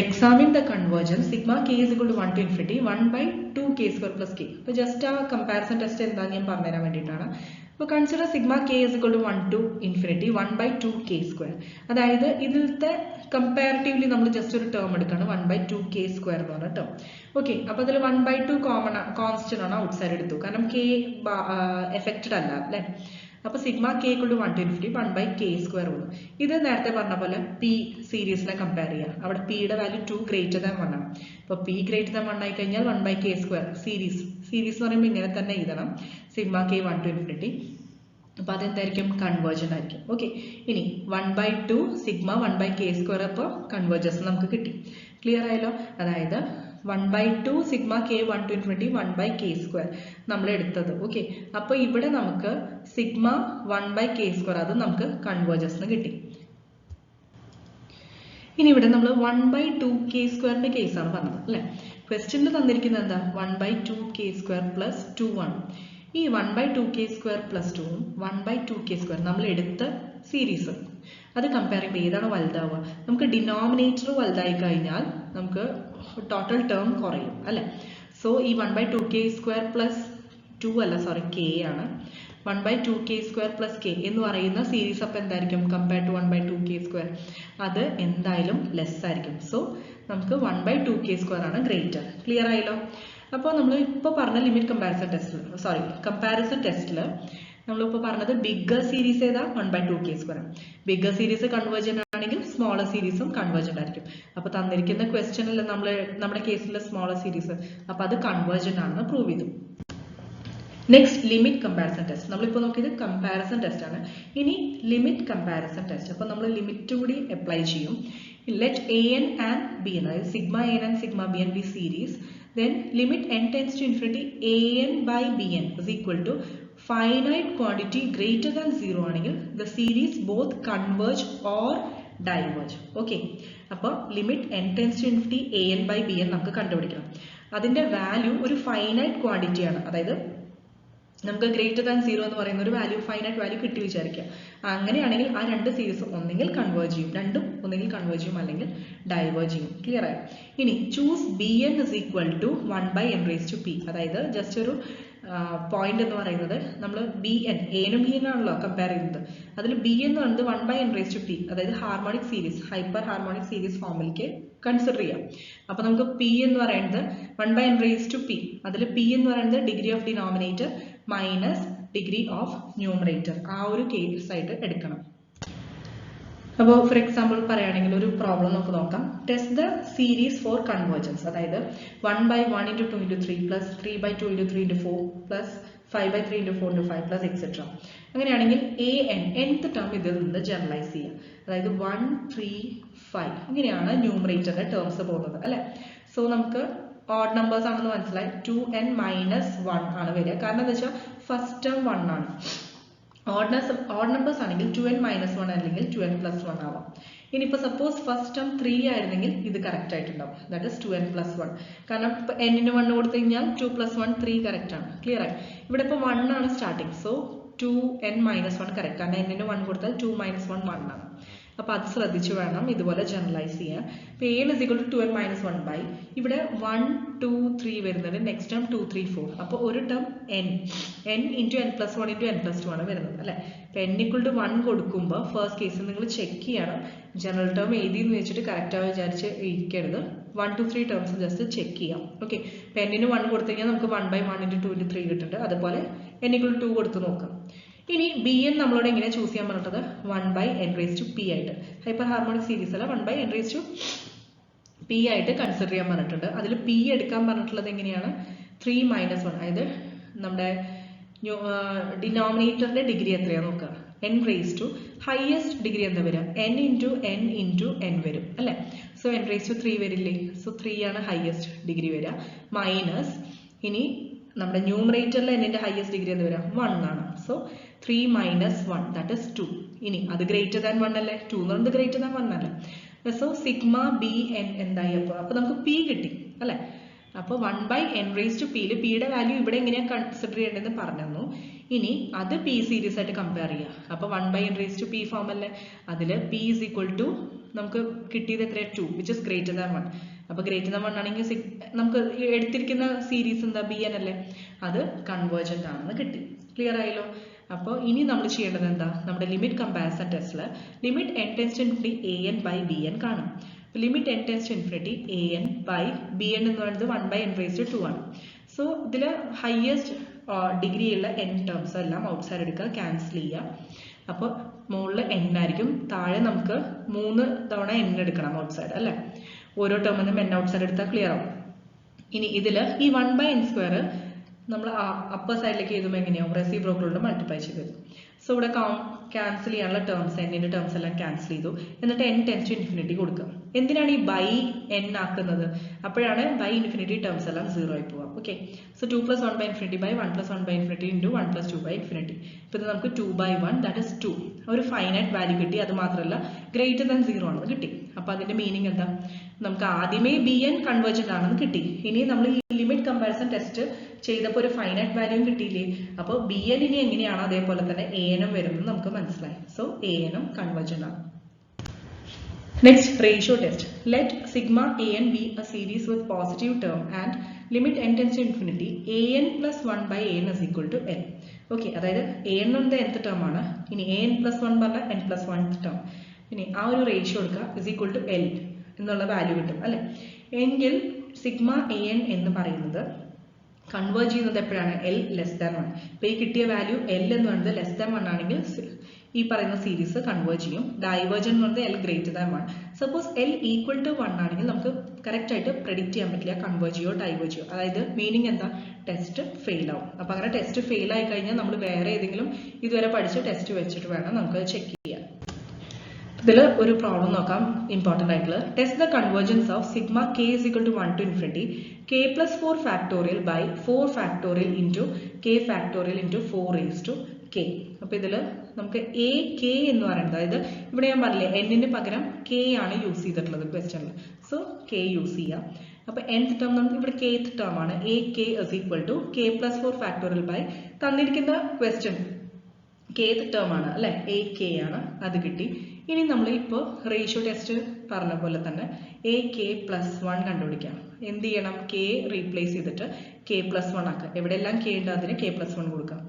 Examine the convergence sigma K is equal to 1 to infinity 1/2k² plus k. അപ്പോൾ ജസ്റ്റ് ആ കമ്പാരിസൺ ടെസ്റ്റ് എന്താണെന്ന് ഞാൻ പറഞ്ഞുതരാൻ വേണ്ടിയിട്ടാണ്. അപ്പോൾ consider sigma K is equal to 1 to infinity 1/2k². അതായത് ഇതിലത്തെ കമ്പാരിറ്റീവ്ലി നമ്മൾ ജസ്റ്റ് ഒരു ടേം എടുക്കുകയാണ്, 1/2k² എന്ന് പറഞ്ഞ ടേം. ഓക്കെ, അപ്പോൾ അതിൽ 1/2 കോൺസ്റ്റന്റ് ആണ്, ഔട്ട് സൈഡ് എടുത്തു, കാരണം കെ എഫക്റ്റഡ് അല്ല അല്ലേ. അപ്പോൾ sigma K equal to 1 to infinity 1/k² ഉള്ളൂ. ഇത് നേരത്തെ പറഞ്ഞ പോലെ പി സീരീസിനെ കമ്പയർ ചെയ്യുക. അവിടെ പിയുടെ വാല്യൂ 2 ഗ്രേറ്റർ ദാൻ 1 ആണ്. അപ്പോൾ പി ഗ്രേറ്റർ ദാൻ 1 ആയി കഴിഞ്ഞാൽ 1/k² സീരീസ് എന്ന് പറയുമ്പോൾ ഇങ്ങനെ തന്നെ എഴുതണം, സിഗ്മ കെ 1 to infinity. അപ്പോൾ അതെന്തായിരിക്കും, കൺവേർജൻ്റ് ആയിരിക്കും. ഓക്കെ, ഇനി 1/2 സിഗ്മ 1/k², അപ്പോൾ കൺവേർജൻസ് നമുക്ക് കിട്ടി. ക്ലിയർ ആയല്ലോ? അതായത് 1/2 sigma k 1 to infinity 1/k² നമ്മൾ എടുത്തത്. ഓക്കെ, അപ്പോൾ ഇവിടെ നമുക്ക് സിഗ്മ 1/k² അത് നമുക്ക് കൺവേർജൻസ് കിട്ടി. ഇനി ഇവിടെ നമ്മൾ 1/2k² കേസാണ് പറഞ്ഞത് അല്ലേ? ക്വസ്റ്റ്യനിൽ തന്നിരിക്കുന്നത് എന്താ? 1/2k² പ്ലസ് 2 ആണ്. ഈ 1/2k² പ്ലസ് 2ഉം 1/2k² നമ്മൾ എടുത്ത സീരീസ് അത് കമ്പയർ ചെയ്യുമ്പോൾ ഏതാണ് വലുതാവുക? നമുക്ക് ഡിനോമിനേറ്റർ വലുതായി കഴിഞ്ഞാൽ നമുക്ക് ടോട്ടൽ ടേം കുറയും അല്ലേ? സോ ഈ 1/2k² പ്ലസ് 2 അല്ല, സോറി, k ആണ്. 1/2k² പ്ലസ് k എന്ന് പറയുന്ന സീരീസ് അപ്പം എന്തായിരിക്കും കമ്പയർ ടു 1/2k²? അത് എന്തായാലും ലെസ് ആയിരിക്കും. സോ നമുക്ക് 1/2k² ആണ് ഗ്രേറ്റർ. ക്ലിയർ ആയല്ലോ? അപ്പോൾ നമ്മൾ ഇപ്പോൾ പറഞ്ഞ ലിമിറ്റ് കമ്പാരിസൺ ടെസ്റ്റിൽ, സോറി, കമ്പാരിസൺ ടെസ്റ്റിൽ നമ്മളിപ്പോൾ പറഞ്ഞത് ബിഗ്ഗർ സീരീസ് ഏതാ? 1/2k². ബിഗ്ഗർ സീരീസ് കൺവേർജന്റ് ആണെങ്കിൽ സ്മോളർ സീരീസും കൺവേർജന്റ് ആയിരിക്കും. അപ്പോൾ തന്നിരിക്കുന്ന ക്വസ്റ്റ്യനിൽ നമ്മുടെ കേസിലെ സ്മോളർ സീരീസ്, അപ്പോൾ അത് കൺവേർജന്റ് ആണെന്ന് പ്രൂവ് ചെയ്തു. Next limit comparison test. നമ്മളിപ്പോൾ നോക്കിയത് കമ്പാരിസൺ ടെസ്റ്റ് ആണ്. ഇനി ലിമിറ്റ് കമ്പാരിസൺ ടെസ്റ്റ്. അപ്പോൾ നമ്മൾ ലിമിറ്റ് കൂടി അപ്ലൈ ചെയ്യും. ലെറ്റ് an and bn, അതായത് sigma an and sigma bn be series, then limit n tends to infinity an by bn is equal to finite quantity greater than 0 ആണെങ്കിൽ the series both converge or diverge. Okay, അപ്പോൾ limit n tends to infinity an by bn നമുക്ക് കണ്ടുപിടിക്കണം. അതിൻ്റെ value ഒരു finite quantity ആണ്. അതായത് നമുക്ക് greater than 0 എന്ന് പറയുന്ന ഒരു വാല്യൂ, ഫൈനൈറ്റ് വാല്യൂ കിട്ടി വിചാരിക്കുക. അങ്ങനെയാണെങ്കിൽ ആ രണ്ട് സീരീസ് ഒന്നെങ്കിൽ കൺവേർജ് ചെയ്യും, രണ്ടും ഒന്നെങ്കിൽ കൺവേർജ് ചെയ്യും അല്ലെങ്കിൽ ഡൈവേർജ് ചെയ്യും. ക്ലിയർ ആയോ? ഇനി choose bn is equal to 1/n⁻p. അതായത് ജസ്റ്റ് ഒരു പോയിന്റ് എന്ന് പറയുന്നത് നമ്മൾ bn, aനും bn ആണല്ലോ കമ്പയർ ചെയ്യുന്നത്. അതിൽ bn എന്ന് പറയുന്നത് 1/n⁻p, അതായത് harmonic series, hyper harmonic series ഫോമിലേക്ക് കൺസിഡർ ചെയ്യാം. അപ്പോൾ നമുക്ക് p എന്ന് പറയുന്നത് 1/n⁻p. അതിൽ p എന്ന് പറയുന്നത് degree of denominator minus degree of numerator, ആ ഒരു കേസ് ആയിട്ട് എടുക്കണം. അപ്പോൾ ഫോർ എക്സാമ്പിൾ പറയുകയാണെങ്കിൽ ഒരു പ്രോബ്ലം നമുക്ക് നോക്കാം. Test the series for convergence. അതായത് 1/1 × 2 × 3 പ്ലസ് 3/2 × 3 × 4 പ്ലസ് 5/3 × 4 × 5 പ്ലസ് എക്സെട്ര. അങ്ങനെയാണെങ്കിൽ nth ടേം ഇതിൽ നിന്ന് ജനറലൈസ് ചെയ്യുക. അതായത് 1, 3, 5 ഇങ്ങനെയാണ് ന്യൂമറേറ്ററിന്റെ ടേംസ് പോകുന്നത് അല്ലേ? സോ നമുക്ക് ഓഡ് നമ്പേഴ്സ് ആണെന്ന് മനസ്സിലായി. 2n - 1 ആണ് വരിക. കാരണം എന്താ വെച്ചാൽ ഫസ്റ്റ് ടേം 1 ആണ്. ഓഡ് നമ്പേഴ്സ് ആണെങ്കിൽ 2n - 1 അല്ലെങ്കിൽ 2n + 1 ആവാം. ഇനിയിപ്പോൾ സപ്പോസ് ഫസ്റ്റ് ടേം 3 ആയിരുന്നെങ്കിൽ ഇത് കറക്റ്റ് ആയിട്ടുണ്ടാവും. That is 2n + 1. കാരണം ഇപ്പോൾ n-ന് 1 കൊടുത്തു കഴിഞ്ഞാൽ 2 + 1 3 കറക്റ്റ് ആണ്. ക്ലിയർ ആയി? ഇവിടെ ഇപ്പോൾ 1 ആണ് സ്റ്റാർട്ടിങ്. So 2n - 1 correct. കാരണം n-ന് 1 കൊടുത്താൽ 2 - 1 1 ആണ്. അപ്പോൾ അത് ശ്രദ്ധിച്ചു വേണം ഇതുപോലെ ജനറലൈസ് ചെയ്യാൻ. ഇപ്പോൾ a is equal to 2n - 1 by ഇവിടെ 1, 2, 3 വരുന്നത്. Next term 2, 3, 4. അപ്പോൾ ഒരു ടേം n × n + 1 × n + 2 ആണ് വരുന്നത് അല്ലേ? ഇപ്പോൾ n = 1 കൊടുക്കുമ്പോൾ ഫസ്റ്റ് കേസിൽ നിങ്ങൾ ചെക്ക് ചെയ്യണം ജനറൽ ടേം എഴുതിയെന്ന് വെച്ചിട്ട് കറക്റ്റായി വിചാരിച്ച് ഇരിക്കരുത്. 1, 2, 3 ടേംസ് ജസ്റ്റ് ചെക്ക് ചെയ്യാം. ഓക്കെ, ഇപ്പോൾ n-ന് 1 കൊടുത്തു കഴിഞ്ഞാൽ നമുക്ക് 1/1 × 2 × 3 കിട്ടുന്നുണ്ട്. അതുപോലെ n = 2 കൊടുത്ത് നോക്കാം. ഇനി bn നമ്മളോട് എങ്ങനെ ചൂസ് ചെയ്യാൻ പറഞ്ഞിട്ടത്? 1/n⁻p ആയിട്ട്. ഹൈപ്പർ ഹാർമോണിക് സീരീസ് അല്ല, 1/n⁻p ആയിട്ട് കൺസിഡർ ചെയ്യാൻ പറഞ്ഞിട്ടുണ്ട്. അതിൽ p എടുക്കാൻ പറഞ്ഞിട്ടുള്ളത് എങ്ങനെയാണ്? 3 - 1. അതായത് നമ്മുടെ ഡിനോമിനേറ്ററിന്റെ ഡിഗ്രി എത്രയാണ് നോക്കുക. n⁻, ഹയസ്റ്റ് ഡിഗ്രി എന്താ വരിക? n × n വരും അല്ലേ? സോ n⁻3 വരില്ലേ? സോ 3 ആണ് ഹയസ്റ്റ് ഡിഗ്രി വരിക. മൈനസ് ഇനി നമ്മുടെ ന്യൂമറേറ്ററിൽ n-ന്റെ ഹയസ്റ്റ് ഡിഗ്രി എന്താ വരിക? 1 ആണ്. So 3 - 1 that is 2. ഇനി അത് ഗ്രേറ്റർ ദാൻ 1 അല്ലേ? 2 എന്ന് പറയുന്നത് ഗ്രേറ്റർ ദാൻ 1 അല്ലേ? സോ സിഗ്മ bn എന്തായി? അപ്പോൾ നമുക്ക് p കിട്ടി അല്ലേ? അപ്പോൾ 1/n⁻p യിൽ പിയുടെ വാല്യൂ ഇവിടെ എങ്ങനെയാണ് കൺസിഡർ ചെയ്യേണ്ടതെന്ന് പറഞ്ഞു. ഇനി അത് p സീരീസ് ആയിട്ട് കമ്പയർ ചെയ്യുക. അപ്പോൾ 1/n⁻p ഫോം അല്ലേ? അതിൽ p = നമുക്ക് കിട്ടിയത് എത്രയാണ്? 2 വിച്ച് ഇസ് ഗ്രേറ്റർ ദാൻ 1. അപ്പോൾ ഗ്രേറ്റർ ദാൻ 1 ആണെങ്കിൽ നമുക്ക് എടുത്തിരിക്കുന്ന സീരീസ് എന്താ? bn അല്ലേ? അത് കൺവേർജന്റ് ആണെന്ന് കിട്ടി. ക്ലിയർ ആയല്ലോ? അപ്പോൾ ഇനി നമ്മൾ ചെയ്യേണ്ടത് എന്താ? നമ്മുടെ ലിമിറ്റ് കമ്പാരിസൺ ടെസ്റ്റിൽ limit n tends to infinity an by bn കാണും. Limit n tends to infinity an by bn എന്ന് പറയുന്നത് 1/n⁻2 ആണ്. സോ ഇതിൽ ഹയസ്റ്റ് ഡിഗ്രി ഉള്ള n ടേംസ് എല്ലാം ഔട്ട്സൈഡ് എടുക്കുക, ക്യാൻസൽ ചെയ്യുക. അപ്പോൾ മുകളിൽ n ആയിരിക്കും, താഴെ നമുക്ക് 3 തവണ n എടുക്കണം ഔട്ട്സൈഡ് അല്ലേ? ഓരോ ടേമിൽ നിന്നും n ഔട്ട്സൈഡ് എടുത്താൽ ക്ലിയർ ആവും. ഇനി ഇതിൽ ഈ 1/n² നമ്മൾ അപ്പർ സൈഡിലേക്ക് എഴുതുമ്പോൾ എങ്ങനെയാവും റെസിപ്രോക്കൽ കൊണ്ട് മൾട്ടിപ്ലൈ ചെയ്ത് എഴുതും. സോ ഇവിടെ ക്യാൻസൽ ചെയ്യാനുള്ള ടേംസ് എന്നിന്റെ ടേംസ് എല്ലാം ക്യാൻസൽ ചെയ്തു. എന്നിട്ട് n ടെൻസ് ടു ഇൻഫിനിറ്റി കൊടുക്കുക. എന്തിനാണ് ഈ ബൈ n ആക്കുന്നത്? അപ്പോഴാണ് ബൈ ഇൻഫിനിറ്റി ടേംസ് എല്ലാം 0 ആയി പോവാം. Okay, so 2 + 1 by infinity by 1 + 1 by infinity into 1 + 2 by infinity. ഇപ്പൊ ഇത് നമുക്ക് 2/1 that is 2 ഒരു ഫൈനൈറ്റ് വാല്യൂ കിട്ടി. അത് മാത്രമല്ല ഗ്രേറ്റർ ദാൻ 0 ആണെന്ന് കിട്ടി. അപ്പൊ അതിന്റെ മീനിങ് എന്താ? നമുക്ക് ആദ്യമേ bn കൺവേർജന്റ് ആണെന്ന് കിട്ടി. ഇനി നമ്മൾ ഈ ലിമിറ്റ് കമ്പാരിസൺ ടെസ്റ്റ് ചെയ്തപ്പോൾ ഒരു ഫൈനൈറ്റ് വാല്യൂ കിട്ടിയില്ലേ? അപ്പോൾ bn ഇനി എങ്ങനെയാണ് അതേപോലെ തന്നെ an വരുന്നത് നമുക്ക് മനസ്സിലായി. സോ an കൺവേർജന്റ് ആണ്. Next, ratio test. Let sigma an be a series with positive term and limit n tends to infinity. an plus 1 by an is equal to n. Okay, അതായത് an എന്നത് nth term ആണ്. ഇനി an plus 1 പറഞ്ഞാൽ n plus 1th term. ഇനി ആ ഒരു ratio എടുക്കുക is equal to l എന്നുള്ള വാല്യൂ കിട്ടും അല്ലെ. എങ്കിൽ സിഗ്മ an എന്ന് പറയുന്നത് കൺവേർജ് ചെയ്യുന്നത് എപ്പോഴാണ്? l less than 1. ഇപ്പൊ ഈ കിട്ടിയ വാല്യൂ l എന്ന് പറയുന്നത് ലെസ് ദാൻ 1 ആണെങ്കിൽ ഈ പറയുന്ന സീരീസ് കൺവേർജ് ചെയ്യും. ഡൈവേർജന്റ് എന്ന് പറയുന്നത് l greater than 1. Suppose l equal to 1 ആണെങ്കിൽ നമുക്ക് കറക്റ്റ് ആയിട്ട് പ്രെഡിക്റ്റ് ചെയ്യാൻ പറ്റില്ല കൺവേർജ് ചെയ്യോ ഡൈവേർജ് ചെയ്യോ. അതായത് മീനിങ് എന്താ? ടെസ്റ്റ് ഫെയിൽ ആവും. അപ്പൊ അങ്ങനെ ടെസ്റ്റ് ഫെയിൽ ആയി കഴിഞ്ഞാൽ നമ്മൾ വേറെ ഏതെങ്കിലും ഇതുവരെ പഠിച്ച ടെസ്റ്റ് വെച്ചിട്ട് വേണം നമുക്ക് ചെക്ക് ചെയ്യാൻ. ഇതിൽ ഒരു പ്രോബ്ലം നോക്കാം, ഇമ്പോർട്ടൻ്റ് ആയിട്ടുള്ള. Test the convergence of sigma k is equal to 1 to infinity k plus 4 factorial by 4 factorial into k factorial into 4 raised to k. അപ്പോൾ ഇതിൽ നമുക്ക് a k എന്ന് പറയുന്നത്, അതായത് ഇവിടെ ഞാൻ പറഞ്ഞില്ലേ n-ന് പകരം k ആണ് യൂസ് ചെയ്തിട്ടുള്ളത് ക്വസ്റ്റ്യനിൽ. സോ k യൂസ് ചെയ്യാം. അപ്പോൾ nth ടേം നമുക്ക് ഇവിടെ kth ടേം ആണ്. a k is equal to k plus 4 factorial by തന്നിരിക്കുന്ന ക്വസ്റ്റ്യൻ kth ടേം ആണ് അല്ലെ, a k ആണ്, അത് കിട്ടി. ഇനി നമ്മൾ ഇപ്പോൾ റേഷ്യോ ടെസ്റ്റ് പറഞ്ഞ പോലെ തന്നെ a k plus 1 കണ്ടുപിടിക്കാം. എന്ത് ചെയ്യണം? k റീപ്ലേസ് ചെയ്തിട്ട് k plus 1 ആക്കുക. എവിടെയെല്ലാം k ഉണ്ട് അതിന് k plus 1 കൊടുക്കാം.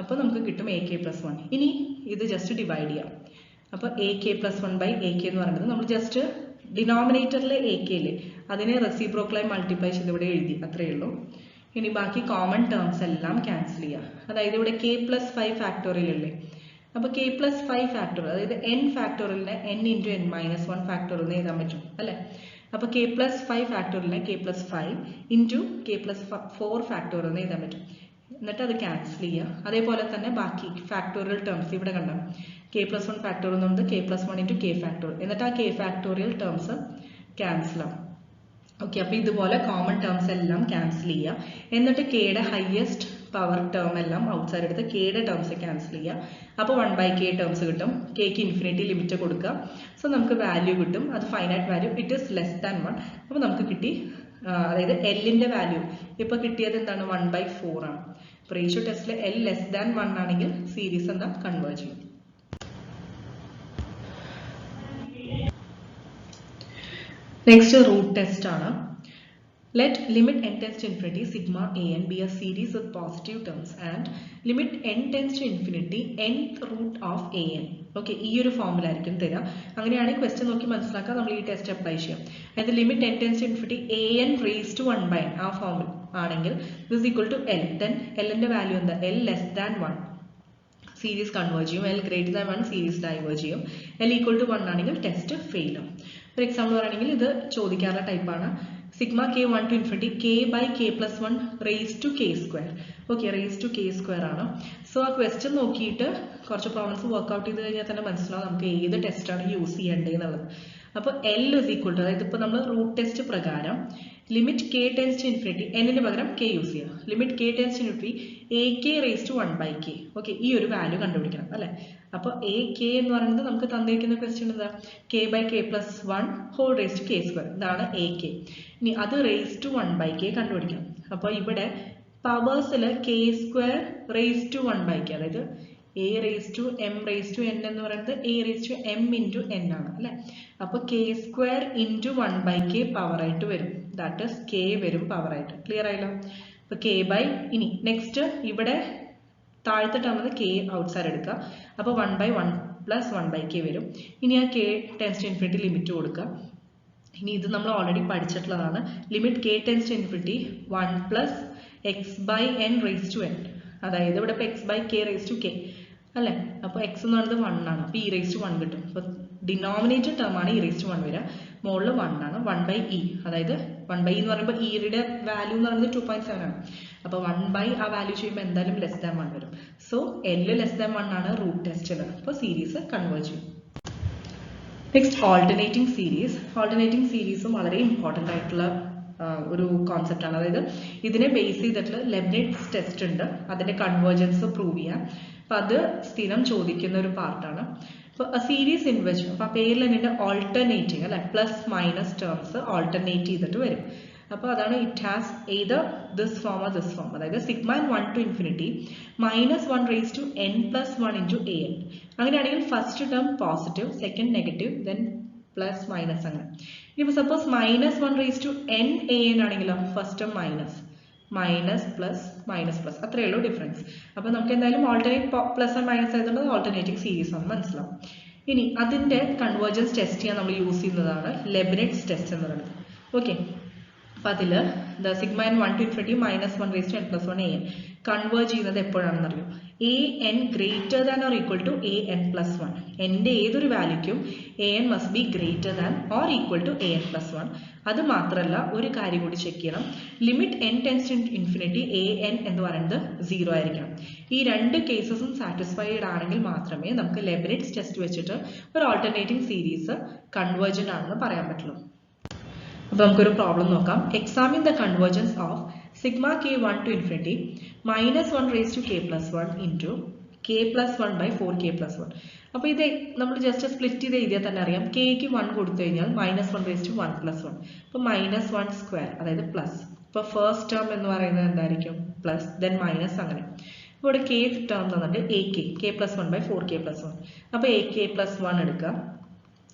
അപ്പോൾ നമുക്ക് കിട്ടും a k plus 1. ഇനി ഇത് ജസ്റ്റ് ഡിവൈഡ് ചെയ്യാം. അപ്പോൾ a k plus 1 by a k എന്ന് പറയുന്നത് നമ്മൾ ജസ്റ്റ് ഡിനോമിനേറ്ററിലെ a k ഇല്ലേ അതിനെ റെസിപ്രോക്കലായി മൾട്ടിപ്ലൈ ചെയ്ത് ഇവിടെ എഴുതി, അത്രയേ ഉള്ളൂ. ഇനി ബാക്കി കോമൺ ടേംസ് എല്ലാം ക്യാൻസൽ ചെയ്യുക. അതായത് ഇവിടെ k plus 5 ഫാക്ടോറിയൽ അല്ലേ, അപ്പോൾ k plus 5 ഫാക്ടോറിയൽ, അതായത് n ഫാക്ടോറിയലിനെ n into n minus 1 factorial എന്ന് എഴുതാൻ പറ്റും അല്ലേ. അപ്പോൾ k plus 5 ഫാക്ടോറിയലിനെ k plus 5 into k plus 4 factorial എന്ന് എഴുതാൻ പറ്റും. എന്നിട്ട് അത് ക്യാൻസൽ ചെയ്യുക. അതേപോലെ തന്നെ ബാക്കി ഫാക്ടോറിയൽ ടേംസ് ഇവിടെ കണ്ടോ, k plus 1 ഫാക്ടോറിയൽ എന്നുണ്ട് k plus 1 into k factorial. എന്നിട്ട് ആ k ഫാക്ടോറിയൽ ടേംസ് ക്യാൻസൽ ആവും. ഓക്കെ, അപ്പോൾ ഇതുപോലെ കോമൺ ടേംസ് എല്ലാം ക്യാൻസൽ ചെയ്യുക. എന്നിട്ട് കെയുടെ ഹയസ്റ്റ് പവർ ടേം എല്ലാം ഔട്ട്സൈഡ് എടുത്ത് കെയുടെ ടേംസ് ക്യാൻസൽ ചെയ്യുക. അപ്പോൾ 1 by k ടേംസ് കിട്ടും. കെക്ക് ഇൻഫിനിറ്റി ലിമിറ്റ് കൊടുക്കുക. സോ നമുക്ക് വാല്യൂ കിട്ടും, അത് finite value, it is less than 1. അപ്പോൾ നമുക്ക് കിട്ടി, അതായത് എല്ലിൻ്റെ വാല്യൂ ഇപ്പോൾ കിട്ടിയത് എന്താണ്? 1/4 ആണ്. അപ്പോൾ റേഷ്യോ ടെസ്റ്റിൽ l ലെസ് ദാൻ 1 ആണെങ്കിൽ സീരീസ് എന്താ? കൺവേർജ് ചെയ്യും. നെക്സ്റ്റ് റൂട്ട് ടെസ്റ്റ് ആണ്. Let limit n tends to infinity sigma an be a series with positive terms and limit n tends to infinity nth root of an. Okay, ഈ ഒരു ഫോമിലായിരിക്കും തരിക. അങ്ങനെയാണെങ്കിൽ question നോക്കി മനസ്സിലാക്കാൻ നമ്മൾ ഈ ടെസ്റ്റ് അപ്ലൈ ചെയ്യാം. അതായത് limit n tends to infinity an raised to 1 by n ആ ഫോമിൽ ആണെങ്കിൽ this is equal to l. then l-ന്റെ വാല്യൂ എന്താ? l less than 1 series converge ചെയ്യും. l greater than 1 series diverge ചെയ്യും. l equal to 1 ആണെങ്കിൽ ടെസ്റ്റ് ഫെയിൽ ആവും. For example പറയുകയാണെങ്കിൽ ഇത് ചോദിക്കാറുള്ള ടൈപ്പാണ്. Sigma k 1 to infinity k by k plus 1 raised to k square. Okay, raised to k square ആണ്. So ആ ക്വസ്റ്റ്യൻ നോക്കിയിട്ട് കുറച്ച് പ്രോബ്ലംസ് വർക്ക്ഔട്ട് ചെയ്ത് കഴിഞ്ഞാൽ തന്നെ മനസ്സിലാവും നമുക്ക് ഏത് ടെസ്റ്റാണ് യൂസ് ചെയ്യേണ്ടത് എന്നുള്ളത്. അപ്പോൾ l is equal to, അതായത് ഇപ്പോൾ നമ്മൾ റൂട്ട് ടെസ്റ്റ് പ്രകാരം limit k tends to infinity n-ന് പകരം k യൂസ് ചെയ്യുക. Limit k tends to infinity a k raised to 1 by k. Okay, ഈ ഒരു വാല്യൂ കണ്ടുപിടിക്കണം അല്ലേ. അപ്പോൾ a k എന്ന് പറയുന്നത് നമുക്ക് തന്നിരിക്കുന്ന ക്വസ്റ്റ്യൻ എന്താ? k by k plus 1 whole raised to k square. ഇതാണ് a k. ഇനി അത് raised to 1 by k കണ്ടുപിടിക്കണം. അപ്പോൾ ഇവിടെ പവേഴ്സിൽ k square raised to 1 by k, അതായത് a raised to m raised to n എന്ന് പറയുന്നത് a raised to m into n ആണ് അല്ലേ. അപ്പോൾ k square into 1 by k power ആയിട്ട് വരും. ദാറ്റ് ഈസ് k വരും പവർ ആയിട്ട്. ക്ലിയർ ആയല്ലോ. അപ്പോൾ k by, ഇനി നെക്സ്റ്റ് ഇവിടെ താഴത്തെ ടേം k ഔട്ട്സൈഡ് എടുക്കുക. അപ്പോൾ 1 by 1 plus 1 by k വരും. ഇനി ആ k tends to infinity limit കൊടുക്കുക. ഇനി ഇത് നമ്മൾ ഓൾറെഡി പഠിച്ചിട്ടുള്ളതാണ്. Limit k tends to infinity 1 plus x by n raised to n. അതായത് ഇവിടെ ഇപ്പോൾ x by k raised to k അല്ലേ. അപ്പോൾ x എന്ന് പറയുന്നത് 1 ആണ്. അപ്പോൾ e raised to 1 കിട്ടും. അപ്പോൾ ഡിനോമിനേറ്റർ ടേം ആണ് e raised to 1 വരിക. മുകളിൽ 1 ആണ്. 1 by e, അതായത് 1 എന്ന് പറയുമ്പോൾ ഇയുടെ വാല്യൂ എന്ന് പറയുന്നത് 2.7 ആണ്. അപ്പോൾ 1 ആ വാല്യൂ ചെയ്യുമ്പോൾ എന്തായാലും ലെസ് ദാൻ 1 വരും. സോ L ലെസ് ദാൻ 1 ആണ് റൂട്ട് ടെസ്റ്റിൽ. അപ്പോൾ സീരീസ് കൺവേർജ് ചെയ്യും. Next alternating series. ഓൾട്ടർനേറ്റിംഗ് സീരീസും വളരെ ഇമ്പോർട്ടൻ്റ് ആയിട്ടുള്ള ഒരു കോൺസെപ്റ്റ് ആണ്. അതായത് ഇതിനെ ബേസ് ചെയ്തിട്ടുള്ള ലെബ്നിറ്റ്സ് ടെസ്റ്റ് ഉണ്ട്, അതിന്റെ കൺവേർജൻസ് പ്രൂവ് ചെയ്യാൻ. അപ്പം അത് സ്ഥിരം ചോദിക്കുന്ന ഒരു പാർട്ടാണ്. അപ്പോൾ സീരീസ് ഇൻ വിച്ച്, അപ്പം ആ പേരിൽ തന്നെ ഓൾട്ടർനേറ്റിംഗ് അല്ലെ, പ്ലസ് മൈനസ് ടേംസ് ഓൾട്ടർനേറ്റ് ചെയ്തിട്ട് വരും. അപ്പോൾ അതാണ് it has either this form or this form. അതായത് sigma n 1 to infinity -1 raised to n plus 1 into an. അങ്ങനെയാണെങ്കിൽ first term positive, second negative, then plus minus അങ്ങനെ. ഇനിയിപ്പോൾ suppose -1 raised to n an ആണെങ്കിലോ first term minus plus അത്രയേ ഉള്ളൂ difference. അപ്പോൾ നമുക്ക് എന്തായാലും ഓൾട്ടർനേറ്റ് പ്ലസ് ആൻഡ് മൈനസ് ആയതുകൊണ്ട് ഓൾട്ടർനേറ്റിംഗ് സീരീസ് ആണ് മനസ്സിലാവും. ഇനി അതിന്റെ കൺവേർജൻസ് ടെസ്റ്റ് ചെയ്യാൻ നമ്മൾ യൂസ് ചെയ്യുന്നതാണ് ലെബ്നിറ്റ്സ് ടെസ്റ്റ് എന്ന് പറയുന്നത്. ഓക്കെ, അപ്പോൾ അതിൽ sigma n 1 to infinity -1 raised to n plus 1 an converge ചെയ്യുന്നത് എപ്പോഴാണെന്ന് അറിയും. an greater than or equal to an plus 1. എൻ്റെ ഏതൊരു വാല്യൂക്കും an must be greater than or equal to an plus 1. അത് മാത്രമല്ല ഒരു കാര്യം കൂടി ചെക്ക് ചെയ്യണം, limit n tends to infinity an എന്ന് പറയുന്നത് 0 ആയിരിക്കണം. ഈ രണ്ട് കേസസും സാറ്റിസ്ഫൈഡ് ആണെങ്കിൽ മാത്രമേ നമുക്ക് ലെബ്നിറ്റ്സ് ടെസ്റ്റ് വെച്ചിട്ട് ഒരു ഓൾട്ടർനേറ്റിംഗ് സീരീസ് കൺവേർജന്റ് ആണെന്ന് പറയാൻ പറ്റുള്ളൂ. അപ്പോൾ നമുക്കൊരു പ്രോബ്ലം നോക്കാം. Examine the convergence of sigma k 1 to infinity -1 raised to k plus 1 into k plus 1 by 4k plus 1. അപ്പോൾ ഇത് നമ്മൾ ജസ്റ്റ് സ്പ്ലിറ്റ് ചെയ്ത് എഴുതിയാൽ തന്നെ അറിയാം. kക്ക് 1 കൊടുത്തു കഴിഞ്ഞാൽ -1 raised to 1 plus 1. അപ്പോൾ -1 സ്ക്വയർ അതായത് പ്ലസ്. ഇപ്പോൾ ഫസ്റ്റ് ടേം എന്ന് പറയുന്നത് എന്തായിരിക്കും? പ്ലസ്, ദെൻ മൈനസ് അങ്ങനെ. അപ്പോൾ ഇവിടെ k ടേം തന്നിട്ട് k plus 1 by 4k plus 1. അപ്പോൾ ak plus 1 എടുക്കുക,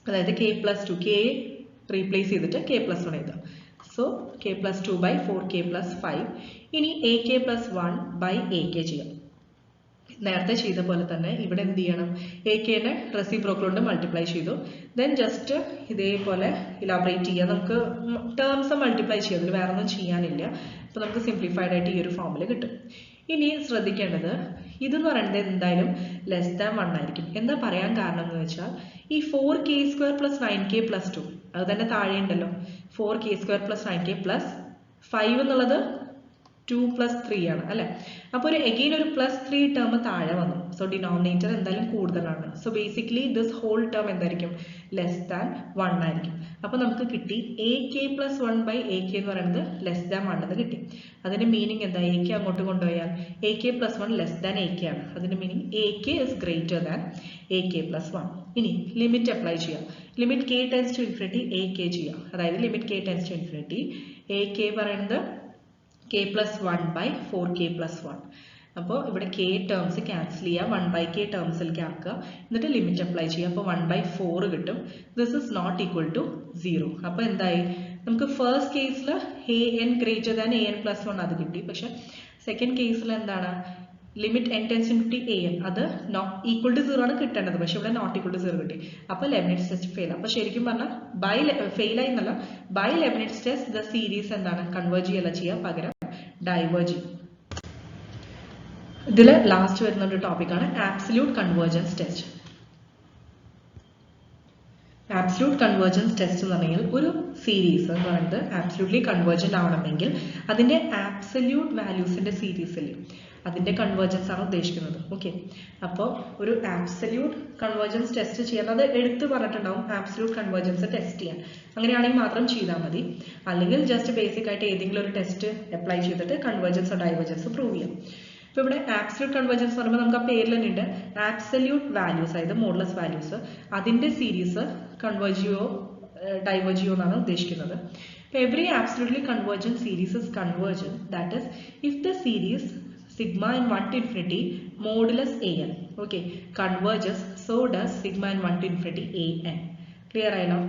അതായത് k plus 2, k റീപ്ലേസ് ചെയ്തിട്ട് k plus 1 എഴുതാം. So k plus 2 by 4k plus 5. ഇനി ak plus 1 by ak ചെയ്യാം. നേരത്തെ ചെയ്ത പോലെ തന്നെ ഇവിടെ എന്ത് ചെയ്യണം, akനെ റെസിപ്രോക്കൽ കൊണ്ട് മൾട്ടിപ്ലൈ ചെയ്തു, ദെൻ ജസ്റ്റ് ഇതേപോലെ ഇലാബറേറ്റ് ചെയ്യാം. നമുക്ക് ടേംസ് മൾട്ടിപ്ലൈ ചെയ്യാം, അതിൽ വേറെ ഒന്നും ചെയ്യാനില്ല. അപ്പോൾ നമുക്ക് സിംപ്ലിഫൈഡ് ആയിട്ട് ഈ ഒരു ഫോമിൽ കിട്ടും. ഇനി ശ്രദ്ധിക്കേണ്ടത്, ഇതെന്ന് പറയുന്നത് എന്തായാലും ലെസ് ദാൻ 1 ആയിരിക്കും. എന്താ പറയാൻ കാരണം എന്ന് വെച്ചാൽ ഈ 4k² plus 9k plus 2 അത് തന്നെ താഴെ ഉണ്ടല്ലോ. 4k² plus 9k plus 5 എന്നുള്ളത് 2 plus 3 ആണ് അല്ലെ. അപ്പോൾ അഗെയിൻ ഒരു +3 ടേം താഴെ വന്നു. സോ ഡിനോമിനേറ്റർ എന്തായാലും കൂടുതലാണ്. So basically this whole term എന്തായിരിക്കും? ലെസ് ദാൻ 1 ആയിരിക്കും. അപ്പോൾ നമുക്ക് കിട്ടി ak plus 1 by ak എന്ന് പറയുന്നത് ലെസ് ദാൻ 1 എന്ന് കിട്ടി. അതിന്റെ മീനിങ് എന്താ? ak അങ്ങോട്ട് കൊണ്ടുപോയാൽ ak plus 1 less than ak ആണ്. അതിന്റെ meaning ak is greater than ak plus 1. ഇനി ലിമിറ്റ് അപ്ലൈ ചെയ്യാം. Limit k tends to infinity ak ചെയ്യാം. അതായത് limit k tends to infinity ak പറയുന്നത് k plus 1 by 4k plus 1. അപ്പോൾ ഇവിടെ k terms cancel ചെയ്യുക, 1/k ടേംസിലേക്ക് ആക്കുക, എന്നിട്ട് ലിമിറ്റ് അപ്ലൈ ചെയ്യുക. അപ്പോൾ 1/4 കിട്ടും. This is not equal to 0. അപ്പോൾ എന്തായി? നമുക്ക് ഫസ്റ്റ് കേസിൽ an greater than an plus 1 അത് കിട്ടി. പക്ഷെ സെക്കൻഡ് കേസിൽ എന്താണ്? Limit n tends to infinity an അത് നോട്ട് ഈക്വൽ ടു 0 ആണ് കിട്ടേണ്ടത്. പക്ഷെ ഇവിടെ നോട്ട് ഈക്വൽ ടു 0 കിട്ടി. അപ്പോൾ ലെബ്നിറ്റ്സ് ടെസ്റ്റ് ഫെയിൽ. അപ്പോൾ ശരിക്കും പറഞ്ഞാൽ ഫെയിൽ ആയി എന്നല്ല, by Leibniz test the series എന്താണ്? കൺവേർജ് ചെയ്യല്ല ചെയ്യുക, പകരം ഡൈവേർജ് ചെയ്യും. ഇതിൽ ലാസ്റ്റ് വരുന്ന ഒരു ടോപ്പിക്കാണ് absolute convergence test. Absolute convergence test എന്ന് പറഞ്ഞാൽ ഒരു സീരീസ് എന്ന് പറയുന്നത് ആബ്സല്യൂട്ട്ലി കൺവേർജന്റ് ആവണമെങ്കിൽ അതിന്റെ ആബ്സല്യൂട്ട് വാല്യൂസിന്റെ സീരീസിൽ അതിന്റെ കൺവേർജൻസ് ആണ് ഉദ്ദേശിക്കുന്നത്. ഓക്കെ, അപ്പോൾ ഒരു ആബ്സല്യൂട്ട് കൺവേർജൻസ് ടെസ്റ്റ് ചെയ്യാൻ അത് എടുത്ത് പറഞ്ഞിട്ടുണ്ടാവും, ആബ്സല്യൂട്ട് കൺവേർജൻസ് ടെസ്റ്റ് ചെയ്യാൻ. അങ്ങനെയാണെങ്കിൽ മാത്രം ചെയ്താൽ മതി. അല്ലെങ്കിൽ ജസ്റ്റ് ബേസിക് ആയിട്ട് ഏതെങ്കിലും ഒരു ടെസ്റ്റ് അപ്ലൈ ചെയ്തിട്ട് കൺവേർജൻസ് ഡൈവേർജൻസ് പ്രൂവ് ചെയ്യാം. ഇപ്പോൾ ഇവിടെ ആബ്സല്യൂട്ട് കൺവേർജൻസ് എന്ന് പറയുമ്പോൾ നമുക്ക് ആ പേരിൽ തന്നെ ഉണ്ട് ആബ്സല്യൂട്ട് വാല്യൂസ്, അതായത് മോഡുലസ് വാല്യൂസ്, അതിന്റെ സീരീസ് കൺവേർജ് ചെയ്യോ ഡൈവേർജ് ചെയ്യോ എന്നാണ് ഉദ്ദേശിക്കുന്നത്. Every absolutely convergent series is convergent, that is if the series sigma n 1 to infinity modulus an okay converges, so does sigma n 1 to infinity an. Clear ആയല്ലോ?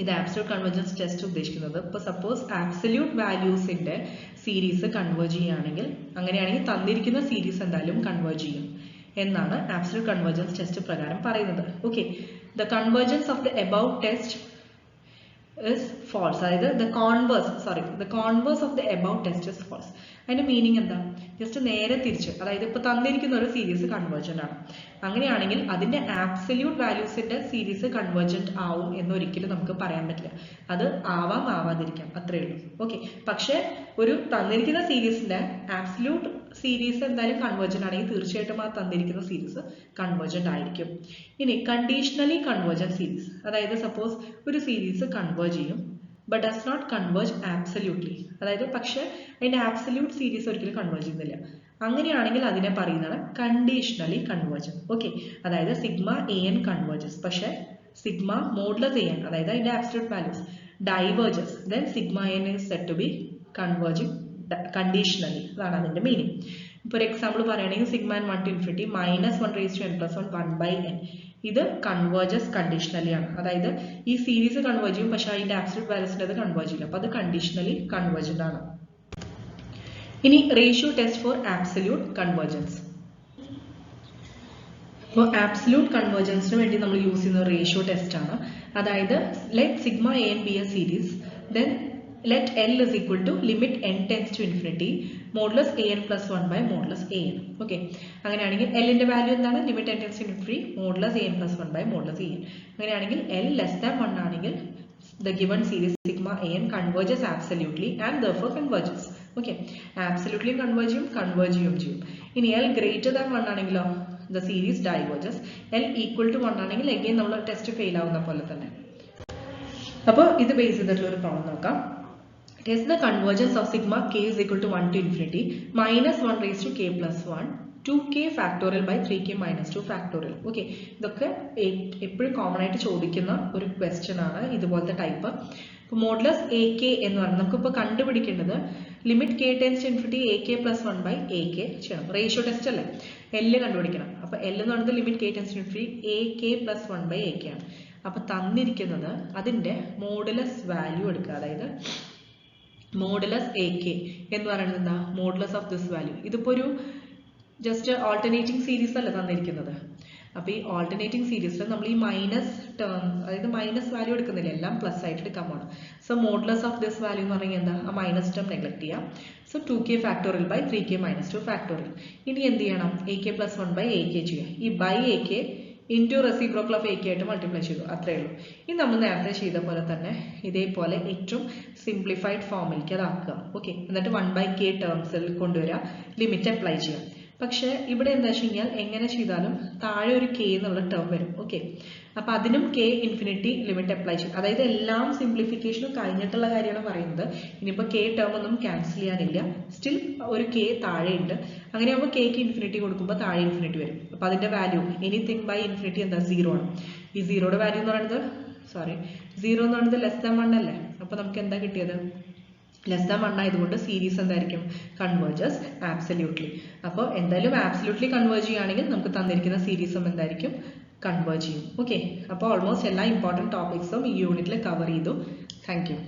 ഇത് absolute convergence test ഉദ്ദേശിക്കുന്നത്. ഇപ്പോൾ suppose absolute വാല്യൂസിന്റെ series converge ചെയ്യുകയാണെങ്കിൽ, അങ്ങനെയാണെങ്കിൽ തന്നിരിക്കുന്ന series എന്തായാലും converge ചെയ്യും എന്നാണ് ആബ്സല്യൂട്ട് കൺവേർജൻസ് ടെസ്റ്റ് പ്രകാരം പറയുന്നത്. Okay, the convergence of the above test is false. അതായത് the converse of the above test is false. അതിന്റെ മീനിങ് എന്താ? ജസ്റ്റ് നേരെ തിരിച്ച്, അതായത് ഇപ്പോൾ തന്നിരിക്കുന്ന ഒരു സീരീസ് കൺവേർജന്റ് ആണ്. അങ്ങനെയാണെങ്കിൽ അതിന്റെ ആബ്സല്യൂട്ട് വാല്യൂസിന്റെ സീരീസ് കൺവേർജന്റ് ആവും എന്നൊരിക്കലും നമുക്ക് പറയാൻ പറ്റില്ല. അത് ആവാം ആവാതിരിക്കാം, അത്രയേ ഉള്ളൂ. ഓക്കെ, പക്ഷെ ഒരു തന്നിരിക്കുന്ന സീരീസിന്റെ ആബ്സല്യൂട്ട് സീരീസ് എന്തായാലും കൺവേർജന്റ് ആണെങ്കിൽ തീർച്ചയായിട്ടും ആ തന്നിരിക്കുന്ന സീരീസ് കൺവേർജന്റ് ആയിരിക്കും. ഇനി കണ്ടീഷണലി കൺവേർജന്റ് സീരീസ്, അതായത് സപ്പോസ് ഒരു സീരീസ് കൺവേർജ് ചെയ്യും but does not converge absolutely, അതായത് പക്ഷെ അതിന്റെ ആബ്സല്യൂട്ട് സീരീസ് ഒരിക്കലും കൺവേർജ് ചെയ്യുന്നില്ല. അങ്ങനെയാണെങ്കിൽ അതിനെ പറയുന്നതാണ് കണ്ടീഷണലി കൺവേർജന്റ്. ഓക്കെ, അതായത് സിഗ്മ എ എൻ കൺവേർജസ്, പക്ഷെ സിഗ്മ മോഡുലസ് എ എൻ, അതായത് അതിന്റെ absolute values diverges, then sigma N is said to be converging conditionally. അതാണ് അതിന്റെ മീനിങ്. ഇപ്പോൾ ഒരു എക്സാമ്പിൾ പറയുകയാണെങ്കിൽ sigma N 1 to infinity -1 × n+1 ഇത് കൺവേർജസ് കണ്ടീഷണലി ആണ്. അതായത് ഈ സീരീസ് കൺവേർജ് ചെയ്യും, പക്ഷെ അതിന്റെ ആബ്സല്യൂട്ട് വാല്യൂസിന്റെ അത് കൺവേർജ് ചെയ്യില്ല. അപ്പൊ അത് കണ്ടീഷണലി കൺവേർജന്റ് ആണ്. ഇനി ratio test for absolute convergence. അപ്പോൾ ആബ്സല്യൂട്ട് കൺവേർജൻസിന് വേണ്ടി നമ്മൾ യൂസ് ചെയ്യുന്ന റേഷ്യോ ടെസ്റ്റ് ആണ്. അതായത് let sigma A N B A series, then let L is equal to limit n tends to infinity modulus an plus 1 by modulus an. Okay, അങ്ങനെയാണെങ്കിൽ L ന്റെ value എന്താണ്? limit n tends to infinity modulus an plus 1 by modulus an. അങ്ങനെയാണെങ്കിൽ L less than 1 ആണെങ്കിൽ the given series sigma an converges absolutely and therefore converges. Okay, absolutely converge ചെയ്യും. ഇനി L greater than 1 ആണെങ്കിലോ the series diverges. L equal to 1 ആണെങ്കിൽ again നമ്മൾ test fail ആവുന്ന പോലെ തന്നെ. അപ്പോൾ ഇത് ബേസ് ചെയ്തിട്ടുള്ള ഒരു പ്രോബ്ലം നോക്കാം. Test the convergence of sigma k is equal to 1 to infinity -1 raised to k plus 1 2k factorial by 3k minus 2 factorial. Okay, ഇതൊക്കെ എപ്പോഴും കോമൺ ആയിട്ട് ചോദിക്കുന്ന ഒരു ക്വസ്റ്റ്യൻ ആണ് ഇതുപോലത്തെ ടൈപ്പ്. ഇപ്പോൾ മോഡുലസ് എ കെ എന്ന് പറഞ്ഞാൽ നമുക്കിപ്പോൾ കണ്ടുപിടിക്കേണ്ടത് limit k tends to infinity A K plus 1 by A K ചെയ്യണം. റേഷ്യോ ടെസ്റ്റ് അല്ലേ, L കണ്ടുപിടിക്കണം. അപ്പോൾ L എന്ന് പറയുന്നത് limit k tends to infinity A K plus 1 by A K ആണ്. അപ്പോൾ തന്നിരിക്കുന്നത് അതിന്റെ മോഡുലസ് വാല്യൂ എടുക്കുക, അതായത് മോഡുലസ് എ കെ എന്ന് പറയുന്നത് എന്താ? Modulus of this value. ഇതിപ്പോൾ ഒരു ജസ്റ്റ് ഓൾട്ടർനേറ്റിംഗ് സീരീസ് അല്ല തന്നിരിക്കുന്നത്. അപ്പോൾ ഈ ഓൾട്ടർനേറ്റിംഗ് സീരീസിൽ നമ്മൾ ഈ മൈനസ് ടേം, അതായത് മൈനസ് വാല്യൂ എടുക്കുന്നില്ല, എല്ലാം പ്ലസ് ആയിട്ട് എടുക്കാൻ പോകണം. So modulus of this value എന്ന് പറഞ്ഞാൽ എന്താ? ആ മൈനസ് ടേം നെഗ്ലക്ട് ചെയ്യാം. So 2k factorial by 3k minus 2 factorial. ഇനി എന്ത് ചെയ്യണം? A K plus 1 by A K ചെയ്യുക. ഈ by A K into reciprocal of A K ആയിട്ട് മൾട്ടിപ്ലൈ ചെയ്തു, അത്രയേ ഉള്ളൂ. ഇനി നമ്മൾ നേരത്തെ ചെയ്ത പോലെ തന്നെ ഇതേപോലെ ഏറ്റവും സിംപ്ലിഫൈഡ് ഫോമിലേക്ക് അതാക്കുക. ഓക്കെ, എന്നിട്ട് 1/k ടേംസിൽ കൊണ്ടുവരിക, ലിമിറ്റ് അപ്ലൈ ചെയ്യാം. പക്ഷെ ഇവിടെ എന്താ വെച്ച് കഴിഞ്ഞാൽ എങ്ങനെ ചെയ്താലും താഴെ ഒരു k എന്നുള്ള ടേം വരും. ഓക്കെ, അപ്പൊ അതിനും k ഇൻഫിനിറ്റി ലിമിറ്റ് അപ്ലൈ ചെയ്യും. അതായത് എല്ലാം സിംപ്ലിഫിക്കേഷനും കഴിഞ്ഞിട്ടുള്ള കാര്യമാണ് പറയുന്നത്. ഇനിയിപ്പോൾ k ടേം ഒന്നും ക്യാൻസൽ ചെയ്യാനില്ല, സ്റ്റിൽ ഒരു k താഴെ ഉണ്ട്. അങ്ങനെയാകുമ്പോൾ kക്ക് ഇൻഫിനിറ്റി കൊടുക്കുമ്പോൾ താഴെ ഇൻഫിനിറ്റി വരും. അപ്പൊ അതിന്റെ വാല്യൂ എനിത്തിങ് ബൈ ഇൻഫിനിറ്റി എന്താ? 0 ആണ്. ഈ 0യുടെ വാല്യൂ എന്ന് പറയുന്നത് 0 എന്ന് പറയുന്നത് ലെസ് ദാൻ 1 അല്ലേ? അപ്പൊ നമുക്ക് എന്താ കിട്ടിയത്? ലെസ് ദാൻ 1 ആയതുകൊണ്ട് സീരീസ് എന്തായിരിക്കും? Converges absolutely. അപ്പോൾ എന്തായാലും ആബ്സല്യൂട്ട്ലി കൺവേർജ് ചെയ്യുകയാണെങ്കിൽ നമുക്ക് തന്നിരിക്കുന്ന സീരീസും എന്തായിരിക്കും? കൺവേർജ് ചെയ്യും. ഓക്കെ, അപ്പോൾ ഓൾമോസ്റ്റ് എല്ലാ ഇമ്പോർട്ടൻറ്റ് ടോപ്പിക്സും ഈ യൂണിറ്റിൽ കവർ ചെയ്തു. Thank you.